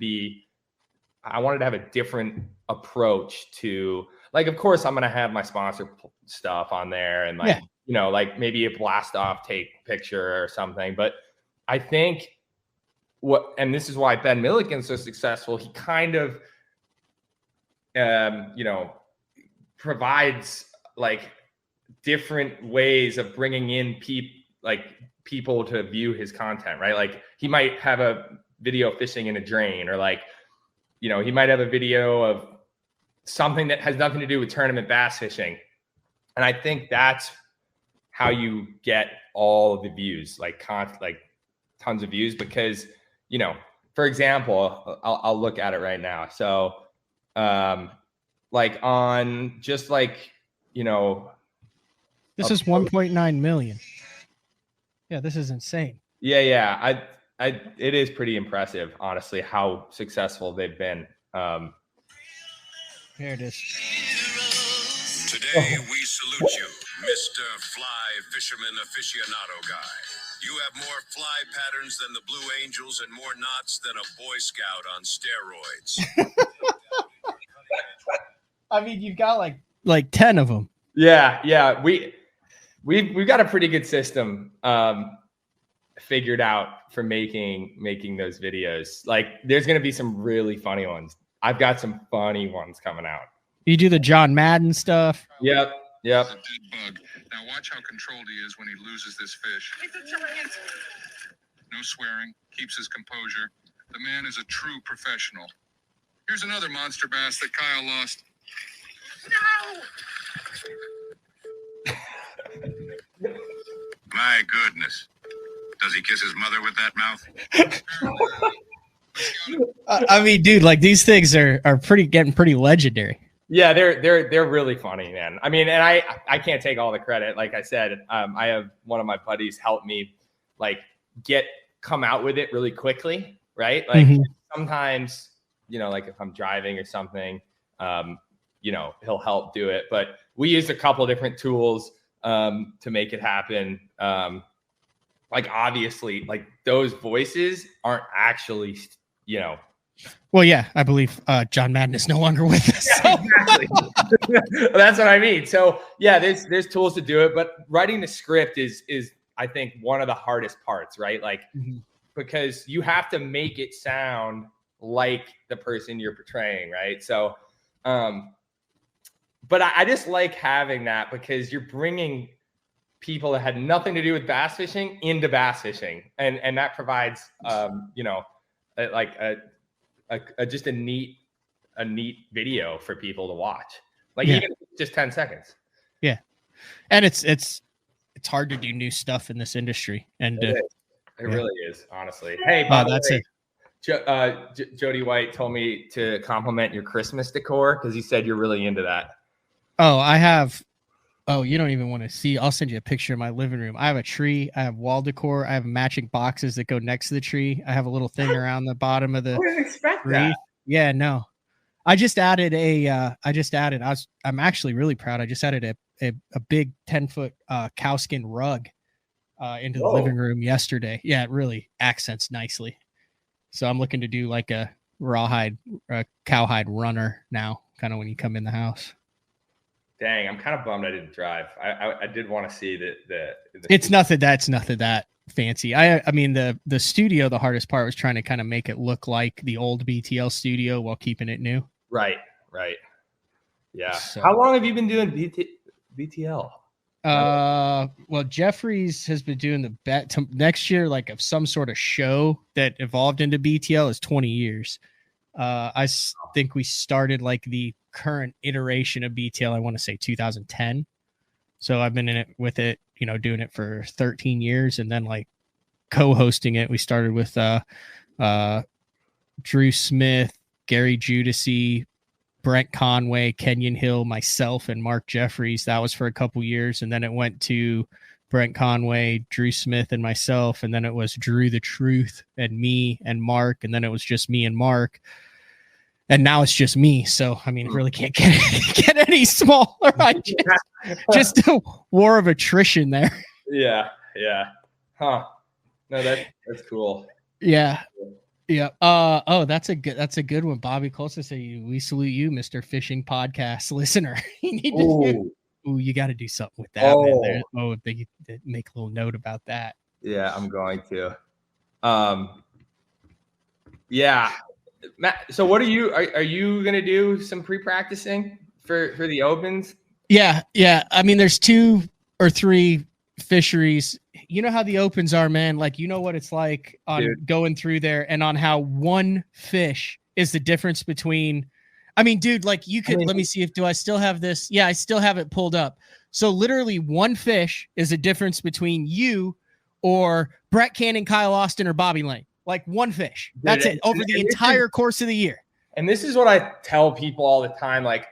have a different approach to, like, of course I'm going to have my sponsor stuff on there and like, like maybe a blast off take picture or something. But I think and this is why Ben Milliken's so successful. He kind of, provides like different ways of bringing in people to view his content, right? Like he might have a video fishing in a drain, or like, he might have a video of something that has nothing to do with tournament bass fishing. And I think that's how you get all of the views, like tons of views, because, for example, I'll look at it right now. So, like on just like, this is 1.9 million. Yeah, this is insane. Yeah. It is pretty impressive, honestly, how successful they've been. Here it is. Today we salute you, Mr. Fly Fisherman Aficionado Guy. You have more fly patterns than the Blue Angels and more knots than a Boy Scout on steroids. I mean, you've got like 10 of them. Yeah. We've got a pretty good system figured out for making those videos. Like, there's gonna be some really funny ones. I've got some funny ones coming out. You do the John Madden stuff. Yep. A dead bug. Now watch how controlled he is when he loses this fish. No swearing, keeps his composure. The man is a true professional. Here's another monster bass that Kyle lost. No! My goodness. Does he kiss his mother with that mouth? I mean, dude, like, these things are getting pretty legendary. Yeah, they're really funny, man. I mean, and I can't take all the credit. Like I said, I have one of my buddies help me like come out with it really quickly, right? Like sometimes, like if I'm driving or something, he'll help do it. But we used a couple different tools to make it happen. Like, obviously, like, those voices aren't actually, Well, yeah, I believe John Madden is no longer with us. Yeah, exactly. That's what I mean. So yeah, there's tools to do it, but writing the script is I think one of the hardest parts, right? Like, because you have to make it sound like the person you're portraying, right? So, but I just like having that because you're bringing people that had nothing to do with bass fishing into bass fishing, and that provides just a neat video for people to watch, like even just 10 seconds. Yeah. And it's hard to do new stuff in this industry. And it really is, honestly. Hey, that's it. Jody White told me to compliment your Christmas decor because he said you're really into that. You don't even want to see. I'll send you a picture of my living room. I have a tree. I have wall decor. I have matching boxes that go next to the tree. I have a little thing around the bottom of the. I didn't expect tree. that. Yeah, no. I'm actually really proud. I just added a big 10-foot cowskin rug into the living room yesterday. Yeah, it really accents nicely. So I'm looking to do like a cowhide runner now, kind of when you come in the house. Dang, I'm kind of bummed I didn't drive. I did want to see the It's nothing that fancy. I mean the studio, the hardest part was trying to kind of make it look like the old BTL studio while keeping it new. Right. Yeah. So, how long have you been doing BTL? Well, Jeffries has been doing the bet next year, like of some sort of show that evolved into BTL is 20 years. I think we started like the current iteration of BTL, I want to say 2010. So I've been in it with it, doing it for 13 years, and then like co-hosting it. We started with Drew Smith, Gary Judici, Brent Conway, Kenyon Hill, myself, and Mark Jeffries. That was for a couple years, and then it went to Brent Conway, Drew Smith, and myself, and then it was Drew the Truth and me and Mark, and then it was just me and Mark. And now it's just me. So, I mean, it really can't get any smaller. Just a war of attrition there. Yeah. Huh. No, that's cool. Yeah. That's a good one. Bobby Colson said, "We salute you, Mr. Fishing Podcast listener." You got to do something with that. Man. They make a little note about that. Yeah, I'm going to. Yeah. Matt, so what are you going to do some pre-practicing for the opens? Yeah. I mean, there's 2 or 3 fisheries. You know how the opens are, man. Like, you know what it's like on going through there and on how one fish is the difference between, I mean, dude, like let me see do I still have this? Yeah, I still have it pulled up. So literally one fish is a difference between you or Brett Cannon, Kyle Austin, or Bobby Lane. Like one fish. That's it over the entire course of the year. And this is what I tell people all the time. Like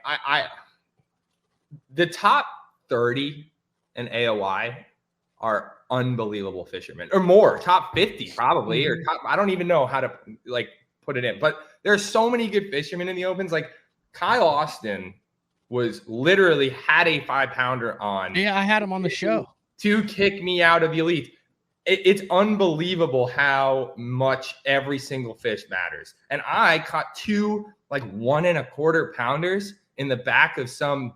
the top 30 in AOI are unbelievable fishermen, or more, top 50 probably, or top, I don't even know how to like put it in. But there's so many good fishermen in the opens. Like Kyle Austin was literally had a 5-pounder on. Yeah, I had him on the show to kick me out of the elite. It's unbelievable how much every single fish matters. And I caught 2 like 1 1/4 pounders in the back of some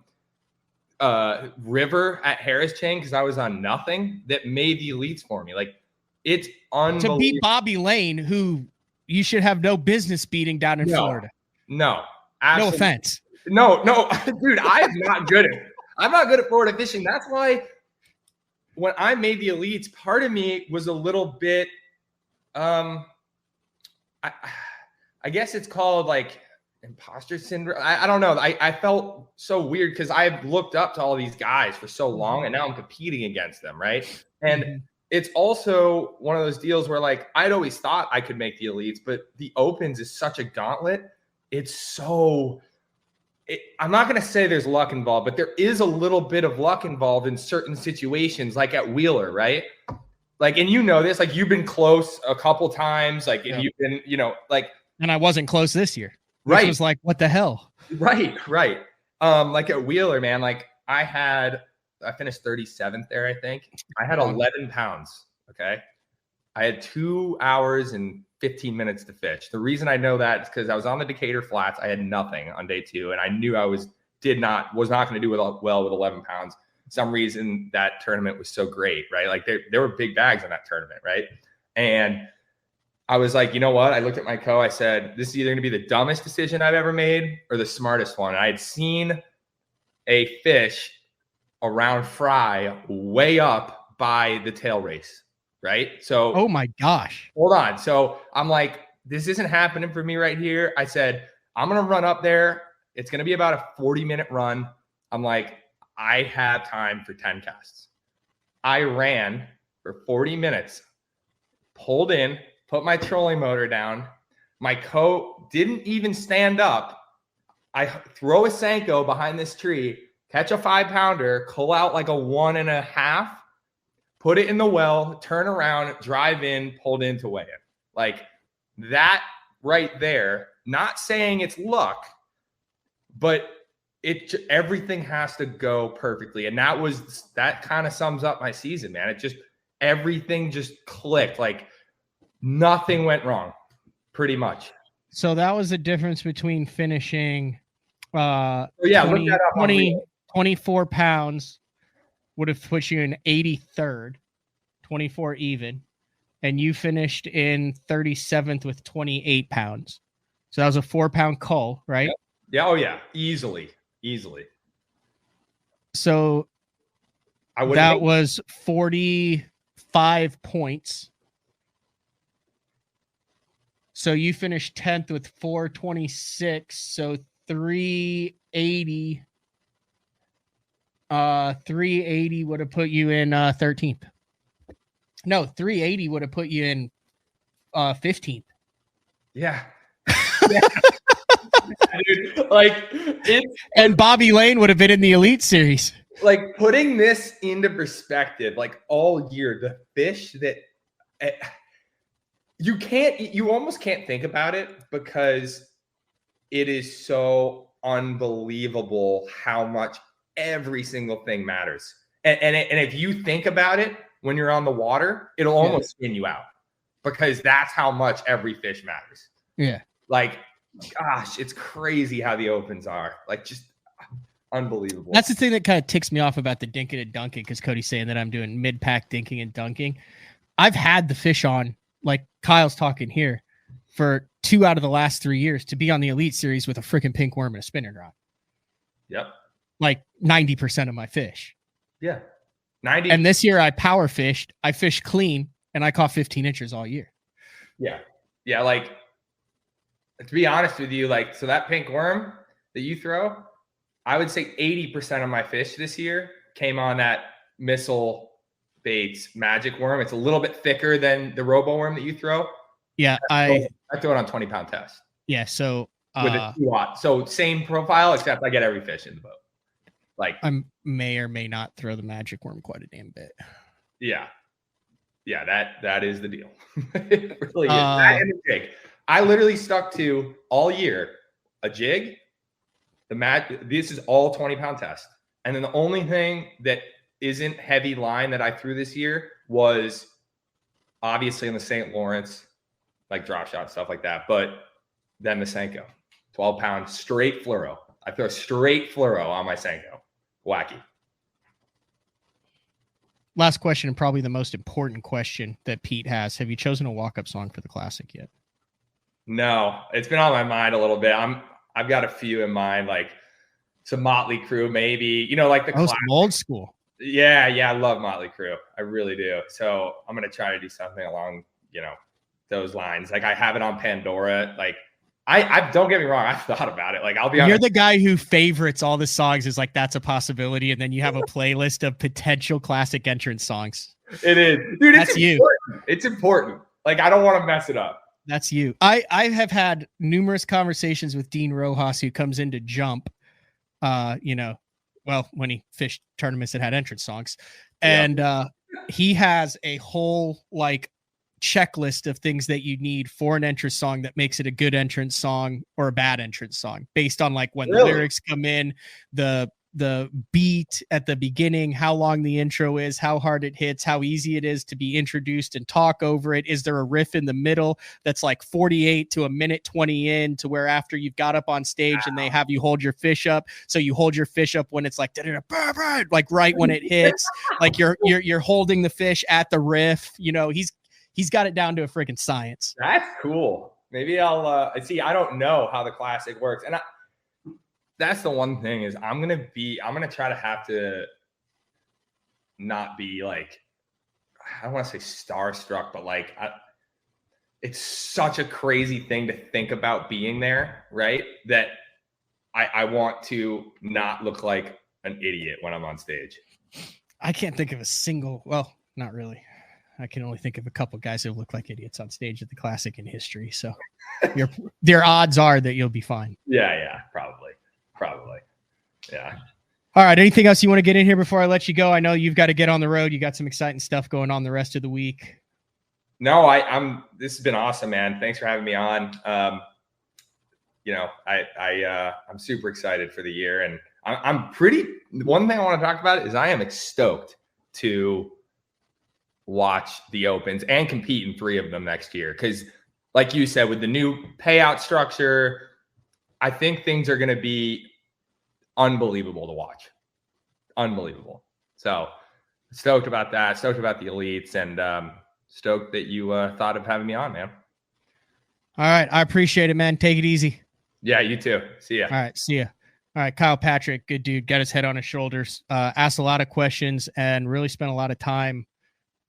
river at Harris Chain because I was on nothing that made the elites for me. Like, it's unbelievable. To beat Bobby Lane, who you should have no business beating down in Florida. No, absolutely. No offense. No, dude, I'm not good at Florida fishing. That's why when I made the elites, part of me was a little bit, I guess it's called like imposter syndrome. I don't know. I felt so weird because I've looked up to all these guys for so long and now I'm competing against them, right? And it's also one of those deals where like I'd always thought I could make the elites, but the opens is such a gauntlet. It's so... I'm not going to say there's luck involved, but there is a little bit of luck involved in certain situations, like at Wheeler, right? Like, and you know this, like you've been close a couple times, like, and you've been, like, and I wasn't close this year. Right. Which was like, what the hell? Right. Like at Wheeler, man, like I finished 37th there, I think. I had 11 pounds. Okay. I had 2 hours and 15 minutes to fish. The reason I know that is because I was on the Decatur Flats. I had nothing on day 2, and I knew I was not going to do well with 11 pounds. For some reason that tournament was so great, right? Like there were big bags in that tournament, right? And I was like, you know what? I looked at my I said, this is either going to be the dumbest decision I've ever made or the smartest one. And I had seen a fish around fry way up by the tail race. Right. So, oh my gosh, hold on. So I'm like, this isn't happening for me right here. I said, I'm going to run up there. It's going to be about a 40-minute run. I'm like, I have time for 10 casts. I ran for 40 minutes, pulled in, put my trolling motor down. My coat didn't even stand up. I throw a Senko behind this tree, catch a 5-pounder, cull out like a 1 1/2. Put it in the well, turn around, drive in, pulled in to weigh it. Like that right there, not saying it's luck, but everything has to go perfectly. And that kind of sums up my season, man. Everything just clicked. Like nothing went wrong pretty much. So that was the difference between finishing 24 pounds would have put you in 83rd, 24 even, and you finished in 37th with 28 pounds. So that was a 4-pound cull, right? Yep. Yeah. Oh yeah. Easily. So that was 45 points. So you finished 10th with 426. So 380. 380 would have put you in 13th. No, 380 would have put you in 15th. Yeah. Dude, like and Bobby Lane would have been in the Elite Series. Like putting this into perspective, like all year, the fish that you almost can't think about it because it is so unbelievable how much every single thing matters. And if you think about it when you're on the water, it'll almost spin you out because that's how much every fish matters. Yeah. Like, gosh, it's crazy how the opens are. Like, just unbelievable. That's the thing that kind of ticks me off about the dinking and dunking, because Cody's saying that I'm doing mid-pack dinking and dunking. I've had the fish on, like Kyle's talking here, for 2 out of the last 3 years to be on the Elite Series with a freaking pink worm and a spinning rod. Yep. Like 90% of my fish. Yeah. 90. And this year I power fished, I fished clean, and I caught 15 inches all year. Yeah. Yeah. Like, to be honest with you, like, so that pink worm that you throw, I would say 80% of my fish this year came on that Missile Baits magic worm. It's a little bit thicker than the robo worm that you throw. Yeah. I throw it on 20-pound test. Yeah. So with a 2-aught. So same profile, except I get every fish in the boat. Like, I may or may not throw the magic worm quite a damn bit. Yeah. Yeah, that is the deal. It really is. That and a jig. I literally stuck to all year a jig, the mat. This is all 20-pound test. And then the only thing that isn't heavy line that I threw this year was obviously in the St. Lawrence, like drop shot, stuff like that. But then the Senko, 12-pound straight fluoro. I throw straight fluoro on my Senko. Wacky. Last question, and probably the most important question that Pete has. Have you chosen a walk-up song for the Classic yet? No, it's been on my mind a little bit. I've got a few in mind, like some Motley Crue, maybe. Like the some old school. Yeah, I love Motley Crue. I really do. So I'm gonna try to do something along, those lines. Like I have it on Pandora. Like I don't get me wrong, I've thought about it. Like I'll be honest. You're the guy who favorites all the songs, is like that's a possibility, and then you have a playlist of potential Classic entrance songs. It is, dude. That's you. It's important. Like I don't want to mess it up. That's you. I have had numerous conversations with Dean Rojas, who comes in to jump. When he fished tournaments that had entrance songs, and he has a whole like checklist of things that you need for an entrance song that makes it a good entrance song or a bad entrance song, based on like when the lyrics come in, the beat at the beginning, how long the intro is, how hard it hits, how easy it is to be introduced and talk over it. Is there a riff in the middle that's like 48 to a minute 20 in, to where after you've got up on stage and they have you hold your fish up, so you hold your fish up when it's like like right when it hits, like you're holding the fish at the riff. He's got it down to a freaking science. That's cool. Maybe I'll see. I don't know how the Classic works, and that's the one thing is I'm gonna try to have to not be like, I don't want to say starstruck, but like it's such a crazy thing to think about being there, right? That I want to not look like an idiot when I'm on stage. I can't think of a single. Well, not really. I can only think of a couple guys who look like idiots on stage at the Classic in history. So your odds are that you'll be fine. Yeah, probably. Yeah. All right. Anything else you want to get in here before I let you go? I know you've got to get on the road. You got some exciting stuff going on the rest of the week. No, this has been awesome, man. Thanks for having me on. I'm super excited for the year, and one thing I want to talk about is I am stoked to watch the Opens and compete in 3 of them next year. Cause like you said, with the new payout structure, I think things are going to be unbelievable to watch. Unbelievable. So stoked about that. Stoked about the elites, and stoked that you thought of having me on, man. All right. I appreciate it, man. Take it easy. Yeah, you too. See ya. All right. See ya. All right. Kyle Patrick, good dude. Got his head on his shoulders. Asked a lot of questions and really spent a lot of time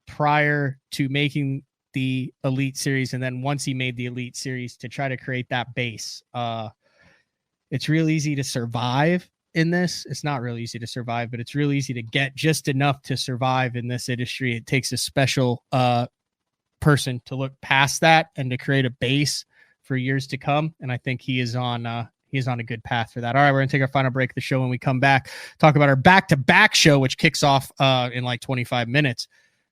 prior to making the Elite Series, and then once he made the Elite Series, to try to create that base. It's real easy to survive in this. It's not really easy to survive, but it's real easy to get just enough to survive in this industry. It takes a special person to look past that and to create a base for years to come. And I think he is on a good path for that. All right, we're going to take our final break of the show. When we come back, talk about our back-to-back show, which kicks off in like 25 minutes.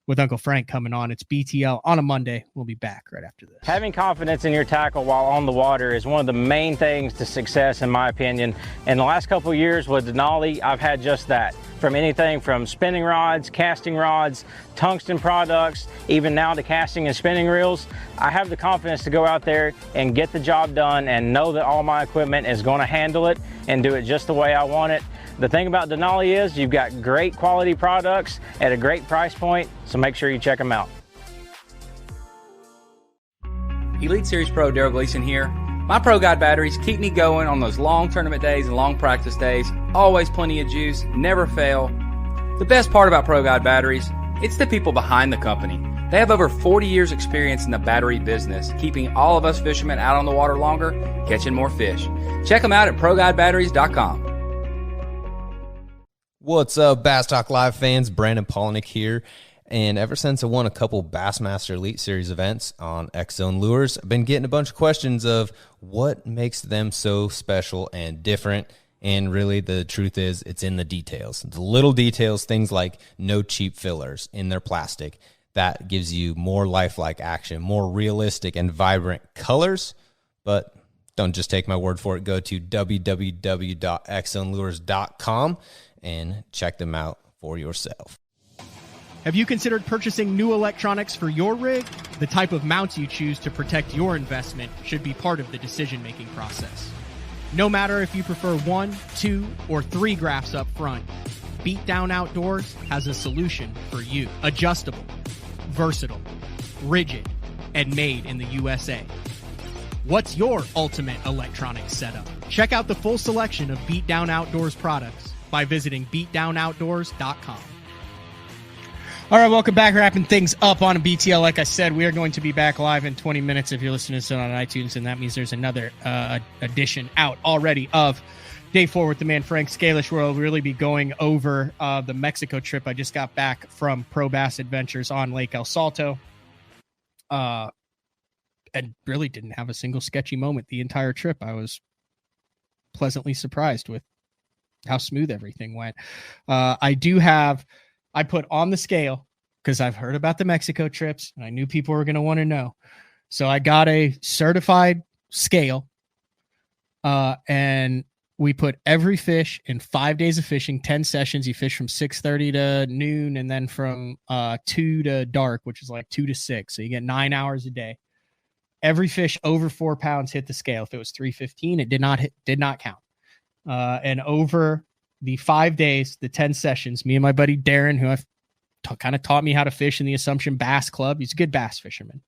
With Uncle Frank coming on. It's BTL on a Monday. We'll be back right after this. Having confidence in your tackle while on the water is one of the main things to success, in my opinion. In the last couple of years with Denali, I've had just that. From anything from spinning rods, casting rods, tungsten products, even now to casting and spinning reels, I have the confidence to go out there and get the job done and know that all my equipment is going to handle it and do it just the way I want it. The thing about Denali is you've got great quality products at a great price point, so make sure you check them out. Elite Series Pro Daryl Gleason here. My Pro Guide batteries keep me going on those long tournament days and long practice days. Always plenty of juice, never fail. The best part about Pro Guide batteries, it's the people behind the company. They have over 40 years experience in the battery business, keeping all of us fishermen out on the water longer, catching more fish. Check them out at ProGuideBatteries.com. What's up, Bass Talk Live fans? Brandon Polnick here. And ever since I won a couple Bassmaster Elite Series events on X-Zone Lures, I've been getting a bunch of questions of what makes them so special and different. And really, the truth is, it's in the details. The little details, things like no cheap fillers in their plastic. That gives you more lifelike action, more realistic and vibrant colors. But don't just take my word for it. Go to www.xzonelures.com and check them out for yourself. Have you considered purchasing new electronics for your rig? The type of mounts you choose to protect your investment should be part of the decision-making process. No matter if you prefer 1, 2, or 3 graphs up front, Beatdown Outdoors has a solution for you. Adjustable, versatile, rigid, and made in the USA. What's your ultimate electronics setup? Check out the full selection of Beatdown Outdoors products by visiting beatdownoutdoors.com. All right, welcome back. Wrapping things up on a BTL. Like I said, we are going to be back live in 20 minutes if you're listening to it on iTunes, and that means there's another edition out already of Day 4 with the man Frank Scalish, where we'll really be going over the Mexico trip. I just got back from Pro Bass Adventures on Lake El Salto, and really didn't have a single sketchy moment the entire trip. I was pleasantly surprised with how smooth everything went. I put on the scale because I've heard about the Mexico trips and I knew people were going to want to know. So I got a certified scale, and we put every fish in 5 days of fishing, 10 sessions. You fish from 6:30 to noon, and then from 2 to dark, which is like 2 to 6. So you get 9 hours a day. Every fish over 4 pounds hit the scale. If it was 315, it did not count. And over the 5 days, the 10 sessions, me and my buddy Darren, who I've kind of taught me how to fish in the Assumption Bass Club. He's a good bass fisherman.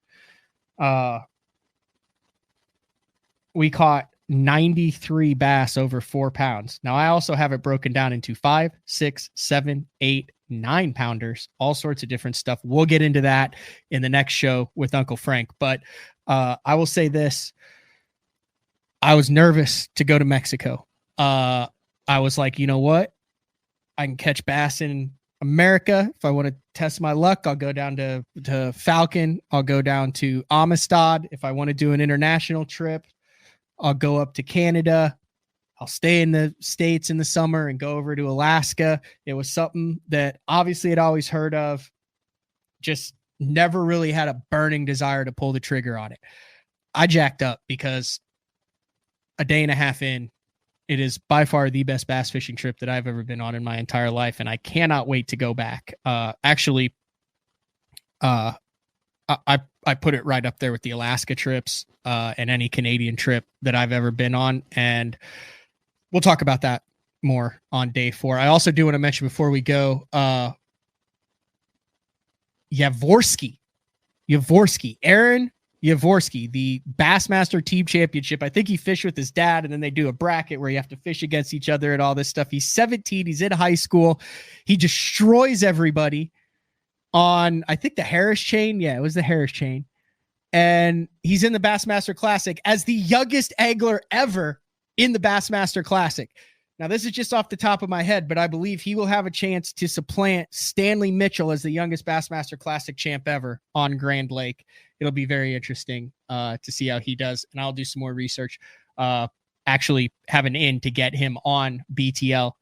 We caught 93 bass over 4 pounds. Now, I also have it broken down into 5, 6, 7, 8, 9 pounders, all sorts of different stuff. We'll get into that in the next show with Uncle Frank. But I will say this. I was nervous to go to Mexico. I was like, you know what? I can catch bass in America. If I want to test my luck, I'll go down to Falcon. I'll go down to Amistad. If I want to do an international trip, I'll go up to Canada. I'll stay in the States in the summer and go over to Alaska. It was something that obviously I'd always heard of, just never really had a burning desire to pull the trigger on it. I jacked up because a day and a half in, it is by far the best bass fishing trip that I've ever been on in my entire life, and I cannot wait to go back. I put it right up there with the Alaska trips and any Canadian trip that I've ever been on, and we'll talk about that more on Day 4. I also do want to mention before we go, Yavorsky, Aaron Yavorsky, the Bassmaster Team Championship. I think he fished with his dad, and then they do a bracket where you have to fish against each other and all this stuff. He's 17. He's in high school. He destroys everybody on, I think, the Harris chain. Yeah, it was the Harris chain. And he's in the Bassmaster Classic as the youngest angler ever in the Bassmaster Classic. Now, this is just off the top of my head, but I believe he will have a chance to supplant Stanley Mitchell as the youngest Bassmaster Classic champ ever on Grand Lake. It'll be very interesting to see how he does, and I'll do some more research. Actually have an in to get him on BTL.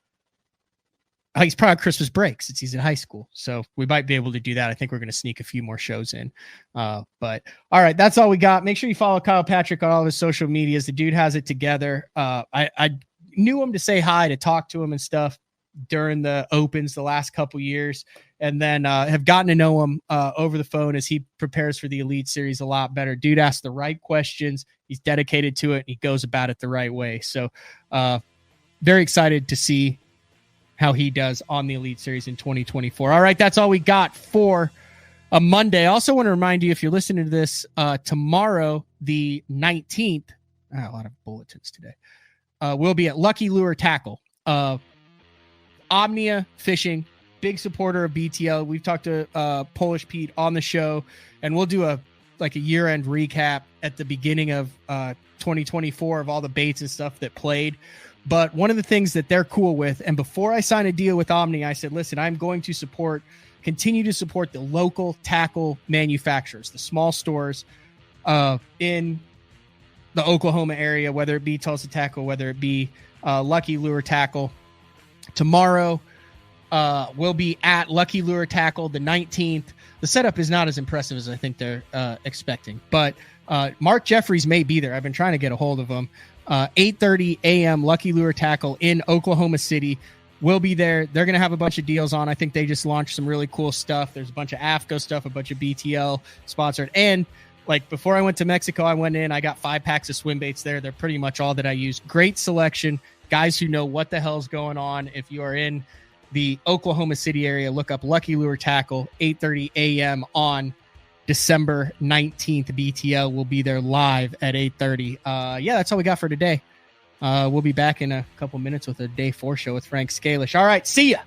He's probably on Christmas break since he's in high school, so we might be able to do that. I think we're going to sneak a few more shows in. But all right, that's all we got. Make sure you follow Kyle Patrick on all of his social medias. The dude has it together. I knew him to say hi, to talk to him and stuff during the opens the last couple years, and then have gotten to know him over the phone as he prepares for the Elite Series a lot better. Dude asks the right questions. He's dedicated to it. And he goes about it the right way. So very excited to see how he does on the Elite Series in 2024. All right, that's all we got for a Monday. I also want to remind you, if you're listening to this tomorrow, the 19th, a lot of bulletins today, we'll be at Lucky Lure Tackle. Omnia Fishing, big supporter of BTL. We've talked to Polish Pete on the show, and we'll do a year-end recap at the beginning of 2024 of all the baits and stuff that played. But one of the things that they're cool with, and before I signed a deal with Omni, I said, listen, I'm going to continue to support the local tackle manufacturers, the small stores in the Oklahoma area, whether it be Tulsa Tackle, whether it be Lucky Lure Tackle. Tomorrow we'll be at Lucky Lure Tackle the 19th. The setup is not as impressive as I think they're expecting, but Mark Jeffries may be there. I've been trying to get a hold of him. 8:30 a.m. Lucky Lure Tackle in Oklahoma City. We'll be there. They're going to have a bunch of deals on. I think they just launched some really cool stuff. There's a bunch of AFCO stuff, a bunch of BTL sponsored. And like before I went to Mexico, I went in, I got 5 packs of swim baits there. They're pretty much all that I use. Great selection. Guys who know what the hell's going on. If you are in the Oklahoma City area, look up Lucky Lure Tackle, 8:30 a.m. on December 19th. BTL will be there live at 8:30. Yeah, that's all we got for today. We'll be back in a couple minutes with a day 4 show with Frank Scalish. All right, see ya.